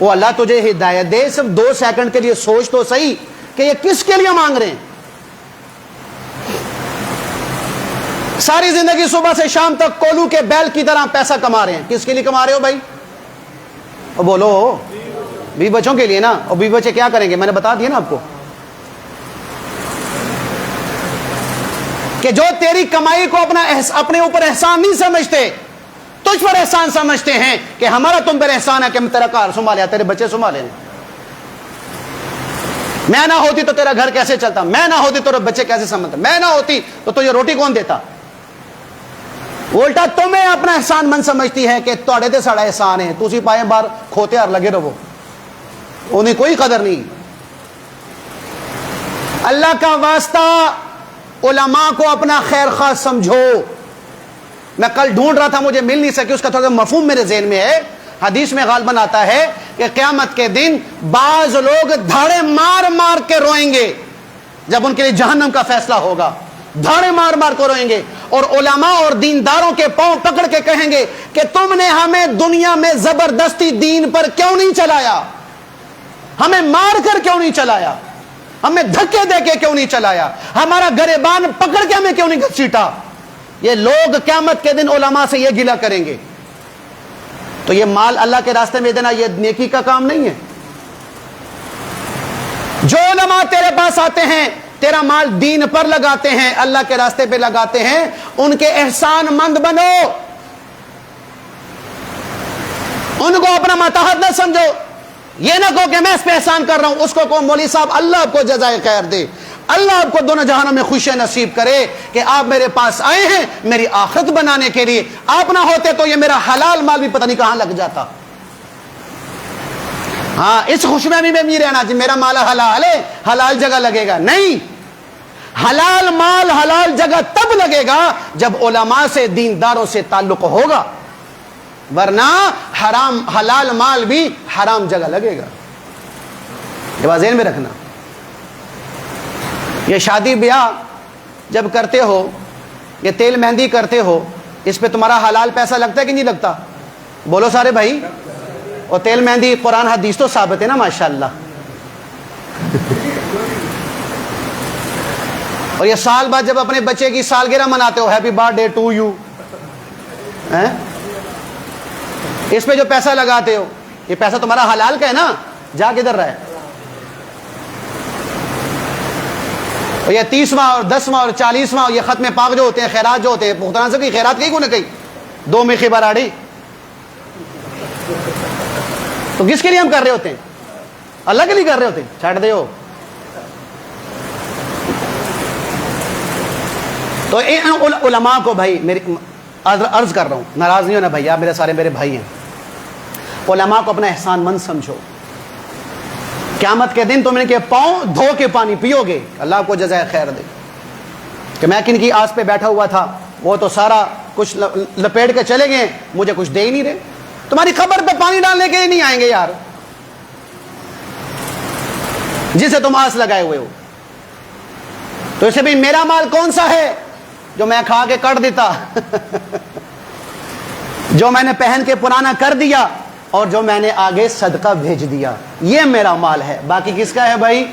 وہ اللہ تجھے ہدایت دے، صرف 2 سیکنڈ کے لیے سوچ تو صحیح کہ یہ کس کے لیے مانگ رہے ہیں۔ ساری زندگی صبح سے شام تک کولو کے بیل کی طرح پیسہ کما رہے ہیں، کس کے لیے کما رہے ہو بھائی؟ اور بولو، بیوی بچوں کے لیے نا، اور بیوی بچے کیا کریں گے؟ میں نے بتا دیا نا آپ کو کہ جو تیری کمائی کو اپنے اوپر احسان نہیں سمجھتے، تجھ پر احسان سمجھتے ہیں کہ ہمارا تم پر احسان ہے کہ میں تیرا کار سنبھالیا، تیرے بچے سنبھالے، میں نہ ہوتی تو تیرا گھر کیسے چلتا، میں نہ ہوتی تو بچے کیسے سنبھلتے، میں نہ ہوتی تو تجھے روٹی کون دیتا؟ الٹا تمہیں اپنا احسان مند سمجھتی ہے کہ توڑے تے ساڑا احسان ہے، تسی پائے بار کھوتے اور لگے رہو، انہیں کوئی قدر نہیں۔ اللہ کا واسطہ علماء کو اپنا خیر خواہ سمجھو۔ میں کل ڈھونڈ رہا تھا، مجھے مل نہیں سکی، اس کا تھوڑا مفہوم میرے ذہن میں ہے۔ حدیث میں غالباً آتا ہے کہ قیامت کے دن بعض لوگ دھاڑے مار مار کے روئیں گے جب ان کے لیے جہنم کا فیصلہ ہوگا، دھاڑے مار مار کو روئیں گے، اور علماء اور دینداروں کے پاؤں پکڑ کے کہیں گے کہ تم نے ہمیں دنیا میں زبردستی دین پر کیوں نہیں چلایا، ہمیں مار کر کیوں نہیں چلایا، ہمیں دھکے دے کے کیوں نہیں چلایا، ہمارا گریبان پکڑ کے ہمیں کیوں نہیں گھسیٹا۔ یہ لوگ قیامت کے دن علماء سے یہ گلہ کریں گے۔ تو یہ مال اللہ کے راستے میں دینا یہ نیکی کا کام نہیں ہے۔ جو علماء تیرے پاس آتے ہیں، تیرا مال دین پر لگاتے ہیں، اللہ کے راستے پہ لگاتے ہیں، ان کے احسان مند بنو، ان کو اپنا ماتحت نہ سمجھو۔ یہ نہ کہو کہ میں اس پہ احسان کر رہا ہوں، اس کو کہو مولوی صاحب اللہ آپ کو جزائے خیر دے، اللہ آپ کو دونوں جہانوں میں خوشیاں نصیب کرے کہ آپ میرے پاس آئے ہیں میری آخرت بنانے کے لیے، آپ نہ ہوتے تو یہ میرا حلال مال بھی پتہ نہیں کہاں لگ جاتا۔ ہاں اس خوشفہمی میں نہیں رہنا جی میرا مال حلال ہے، حلال جگہ لگے گا، نہیں، حلال مال حلال جگہ تب لگے گا جب علماء سے دینداروں سے تعلق ہوگا، ورنہ حرام حلال مال بھی حرام جگہ لگے گا۔ یہ بات ذہن میں رکھنا۔ یہ شادی بیاہ جب کرتے ہو، یہ تیل مہندی کرتے ہو، اس پہ تمہارا حلال پیسہ لگتا ہے کہ نہیں لگتا؟ بولو سارے بھائی۔ اور تیل مہندی قرآن حدیث تو ثابت ہے نا ماشاءاللہ۔ اور یہ سال بعد جب اپنے بچے کی سالگرہ مناتے ہو، happy birthday to you, اس پہ جو پیسہ لگاتے ہو، یہ پیسہ تمہارا حلال کا ہے نا، جا کدھر رہا ہے؟ اور یہ 30واں اور 10واں اور 40واں یہ ختم پاک جو ہوتے ہیں، خیرات جو ہوتے ہیں، پختان سے کی خیرات کہیں کو نہ کہیں، 2 میخی براڑی، تو کس کے لیے ہم کر رہے ہوتے ہیں؟ اللہ کے لیے کر رہے ہوتے ہیں، چھاٹ دے ہو۔ تو علماء کو بھائی میری عرض کر رہا ہوں، ناراض نہیں ہونا بھائی، آپ میرے سارے میرے بھائی ہیں، علماء کو اپنا احسان مند سمجھو۔ قیامت کے دن تم ان کے پاؤں دھو کے پانی پیو گے، اللہ آپ کو جزائے خیر دے کہ میں کن کی آس پہ بیٹھا ہوا تھا، وہ تو سارا کچھ لپیٹ کے چلے گئے، مجھے کچھ دے ہی نہیں رہے۔ تمہاری خبر پہ پانی ڈالنے کے ہی نہیں آئیں گے یار، جسے تم آس لگائے ہوئے ہو۔ تو اسے بھی میرا مال کون سا ہے جو میں کھا کے کٹ دیتا جو میں نے پہن کے پرانا کر دیا اور جو میں نے آگے صدقہ بھیج دیا، یہ میرا مال ہے۔ باقی کس کا ہے بھائی؟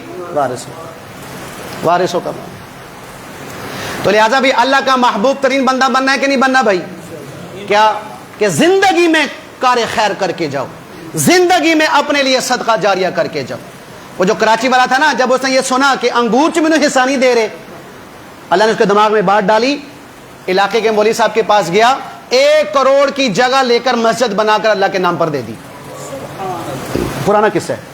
وارثوں کا مال۔ تو لہذا بھی اللہ کا محبوب ترین بندہ بننا ہے کہ نہیں بننا بھائی؟ کیا کہ زندگی میں کار خیر کر کے جاؤ، زندگی میں اپنے لیے صدقہ جاریہ کر کے جاؤ۔ وہ جو کراچی والا تھا نا، جب اس نے یہ سنا کہ انگور چ مجھے حصہ نہیں دے رہے، اللہ نے اس کے دماغ میں بات ڈالی، علاقے کے مولوی صاحب کے پاس گیا، 1 کروڑ کی جگہ لے کر مسجد بنا کر اللہ کے نام پر دے دی. پرانا قصہ ہے.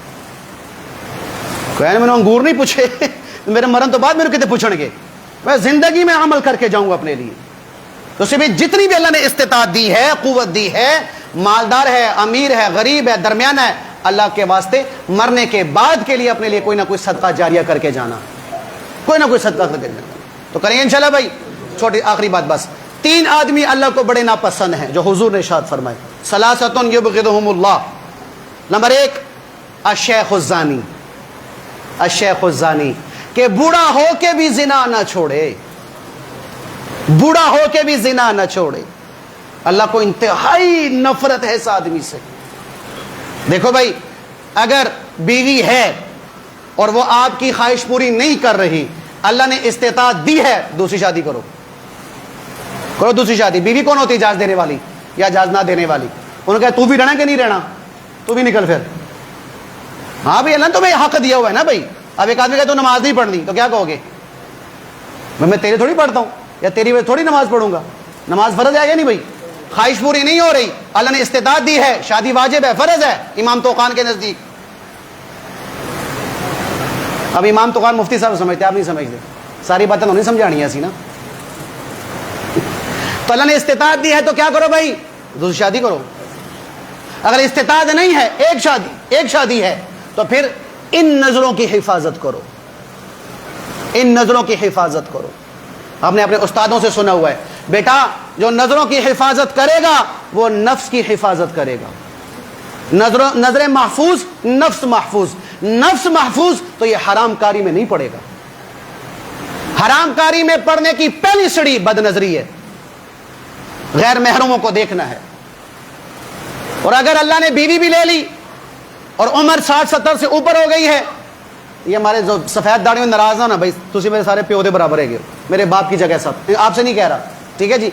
میں نے انگور نہیں پوچھے, میرے مرن تو بعد میرے کتنے پوچھیں گے, میں زندگی میں عمل کر کے جاؤں گا اپنے لیے. تو اسے بھی جتنی بھی اللہ نے استطاعت دی ہے, قوت دی ہے, مالدار ہے, امیر ہے, غریب ہے, درمیانہ ہے, اللہ کے واسطے مرنے کے بعد کے لیے اپنے لیے کوئی نہ کوئی صدقہ جاریہ کر کے جانا, کوئی نہ کوئی صدقہ کر کے جانا. تو کریں گے انشاءاللہ بھائی. چھوٹی آخری بات بس, 3 آدمی اللہ کو بڑے ناپسند ہیں جو حضور نے ارشاد فرمائے, ثلاثۃ یبغضھم اللہ. نمبر 1, الشیخ الزانی. الشیخ الزانی, کہ بوڑھا ہو کے بھی زنا نہ چھوڑے, بوڑھا ہو کے بھی زنا نہ چھوڑے. اللہ کو انتہائی نفرت ہے اس آدمی سے. دیکھو بھائی, اگر بیوی ہے اور وہ آپ کی خواہش پوری نہیں کر رہی, اللہ نے استطاعت دی ہے, دوسری شادی کرو, کرو دوسری شادی. بیوی کون ہوتی ہے؟ اجازت دینے والی یا اجازت نہ دینے والی. انہوں نے کہا تو بھی رہنا کہ نہیں رہنا, تو بھی نکل پھر. ہاں بھائی اللہ نے تمہیں حق دیا ہوا ہے نا بھائی. اب ایک آدمی کہا تو نماز نہیں پڑھنی, تو کیا کہو گے؟ میں تیری تھوڑی پڑھتا ہوں, یا تیری وجہ تھوڑی نماز پڑھوں گا. نماز فرض ہے یا نہیں بھائی؟ خواہش پوری نہیں ہو رہی, اللہ نے استطاعت دی ہے, شادی واجب ہے, فرض ہے امام توقان کے نزدیک. اب امام توقان مفتی صاحب سمجھتے, آپ نہیں سمجھتے. ساری باتیں تو نہیں سمجھانی ایسی نا. تو اللہ نے استطاعت دی ہے تو کیا کرو بھائی؟ دوسری شادی کرو. اگر استطاعت نہیں ہے, ایک شادی ہے, تو پھر ان نظروں کی حفاظت کرو, ان نظروں کی حفاظت کرو. آپ نے اپنے استادوں سے سنا ہوا ہے, بیٹا جو نظروں کی حفاظت کرے گا وہ نفس کی حفاظت کرے گا. نظر محفوظ, نفس محفوظ. نفس محفوظ تو یہ حرام کاری میں نہیں پڑے گا. حرام کاری میں پڑنے کی پہلی سڑی بد نظری ہے, غیر محرموں کو دیکھنا ہے. اور اگر اللہ نے بیوی بھی لے لی اور عمر 60-70 سے اوپر ہو گئی ہے, یہ ہمارے جو سفید داڑھی میں ناراض نہ بھائی, تسی میرے سارے پیو دے برابر ہے گے, میرے باپ کی جگہ سب, آپ سے نہیں کہہ رہا, ٹھیک ہے جی.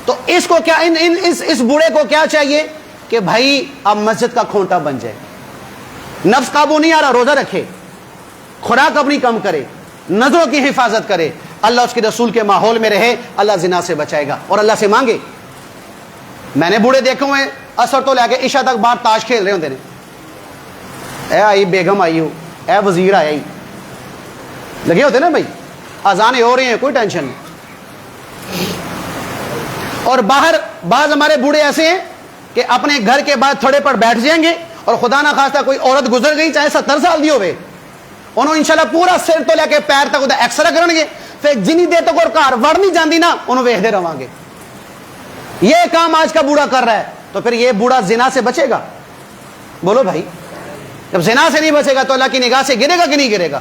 تو اس کو کیا, اس بوڑھے کو کیا چاہیے کہ بھائی اب مسجد کا کھونٹا بن جائے. نفس قابو نہیں آ رہا, روزہ رکھے, خوراک اپنی کم کرے, نظروں کی حفاظت کرے, اللہ اس کے رسول کے ماحول میں رہے, اللہ زنا سے بچائے گا. اور اللہ سے مانگے. میں نے بوڑھے دیکھے ہوئے اثر تو لے کے عشاء تک باہر تاش کھیل رہے ہوتے ہیں, اے آئی بیگم آئی ہو, اے وزیر آیا ہی, لگے ہوتے نا بھائی, اذانیں ہو رہی ہیں, کوئی ٹینشن نہیں. اور باہر بعض ہمارے بوڑھے ایسے ہیں کہ اپنے گھر کے بعد تھوڑے پر بیٹھ جائیں گے, اور خدا نہ خواستہ کوئی عورت گزر گئی چاہے 70 سال دی ہوئے, انہوں انشاءاللہ پورا سر تو لے کے پیر تک ایکسرا کرن گے, پھر جنی دیر تک اور گھر وڑ نہیں جاندی نا انہوں ویکھدے رہواں گے. یہ کام آج کا بوڑھا کر رہا ہے, تو پھر یہ بوڑھا زنا سے بچے گا؟ بولو بھائی. جب زنا سے نہیں بچے گا تو اللہ کی نگاہ سے گرے گا کہ نہیں گرے گا؟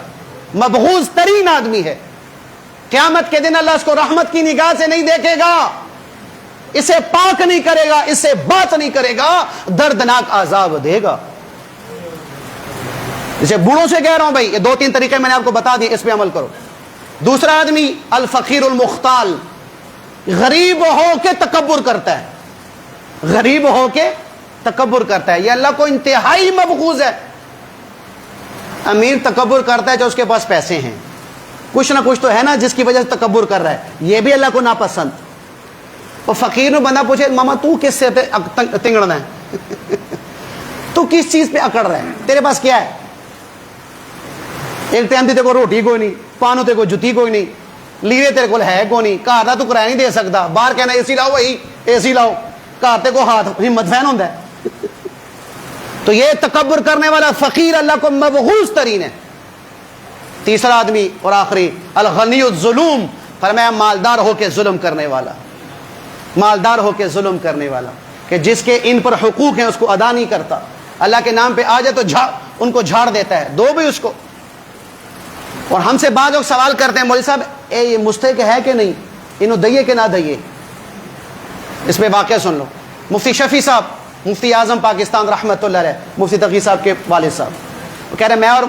مبغوض ترین آدمی ہے. قیامت کے دن اللہ اس کو رحمت کی نگاہ سے نہیں دیکھے گا, اسے پاک نہیں کرے گا, اس سے بات نہیں کرے گا, دردناک عذاب دے گا. جسے بوڑھوں سے کہہ رہا ہوں بھائی, یہ 2-3 طریقے میں نے آپ کو بتا دیے, اس پہ عمل کرو. دوسرا آدمی الفقیر المختال, غریب ہو کے تکبر کرتا ہے, غریب ہو کے تکبر کرتا ہے. یہ اللہ کو انتہائی مبغوض ہے. امیر تکبر کرتا ہے جو اس کے پاس پیسے ہیں, کچھ نہ کچھ تو ہے نا جس کی وجہ سے تکبر کر رہا ہے, یہ بھی اللہ کو ناپسند. اور فقیر نے بندہ پوچھے, ماما تو کس سے تنگڑنا ہے, تو کس چیز پہ اکڑ رہا ہے, تیرے پاس کیا ہے؟ ایک ٹائم تیرے کو روٹی کوئی نہیں, پانو تیرے کو جتی کوئی نہیں, لیرے تیرے کو ہے کوئی نہیں, گھر کا تو کرایہ نہیں دے سکتا, باہر کہنا اے سی لاؤ, وہی اے سی لاؤ, گھر تے کو ہاتھ ہمت فین ہوتا ہے. تو یہ تکبر کرنے والا فقیر اللہ کو مبغوض ترین ہے. تیسرا آدمی اور آخری الغنی الظلوم, فرمایا مالدار ہو کے ظلم کرنے والا, مالدار ہو کے ظلم کرنے والا, کہ جس کے ان پر حقوق ہیں اس کو ادا نہیں کرتا, اللہ کے نام پہ آ جائے تو ان کو جھاڑ دیتا ہے, دو بھی اس کو. اور ہم سے بعض لوگ سوال کرتے ہیں, مولوی صاحب یہ مستحق ہے کہ نہیں, انہوں دئیے کہ نہ دئیے. اس پہ واقعہ سن لو. مفتی شفیع صاحب, مفتی اعظم پاکستان رحمۃ اللہ علیہ, مفتی تقی صاحب کے والد صاحب, وہ کہہ رہے میں اور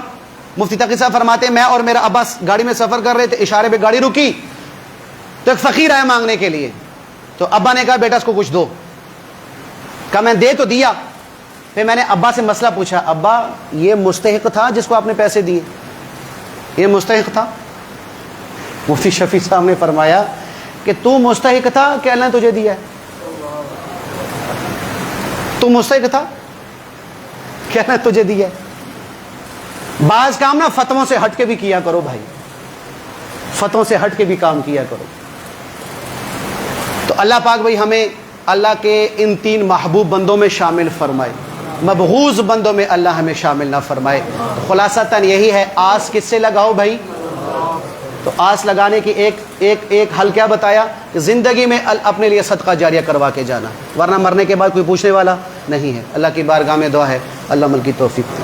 مفتی تقی صاحب فرماتے ہیں میں اور میرا ابا گاڑی میں سفر کر رہے تھے, اشارے پہ گاڑی رکی تو ایک فقیر آیا مانگنے کے لیے, تو ابا نے کہا بیٹا اس کو کچھ دو. کہا میں دے تو دیا. پھر میں نے ابا سے مسئلہ پوچھا, ابا یہ مستحق تھا جس کو آپ نے پیسے دیے, یہ مستحق تھا؟ مفتی شفیع صاحب نے فرمایا کہ تو مستحق تھا کہ اللہ نے تجھے دیا ہے. تو مجھ سے تھا، کہنا تجھے دیا ہے۔ بعض کام نا فتووں سے ہٹ کے بھی کیا کرو بھائی، فتووں سے ہٹ کے بھی کام کیا کرو۔ تو اللہ پاک بھائی ہمیں اللہ کے ان 3 محبوب بندوں میں شامل فرمائے، مبغوض بندوں میں اللہ ہمیں شامل نہ فرمائے۔ تو خلاصتاً یہی ہے، آس کس سے لگاؤ بھائی؟ تو آس لگانے کی ایک حل کیا بتایا؟ کہ زندگی میں اپنے لیے صدقہ جاریہ کروا کے جانا، ورنہ مرنے کے بعد کوئی پوچھنے والا نہیں ہے۔ اللہ کی بارگاہ میں دعا ہے اللہ عمل کی توفیق دے۔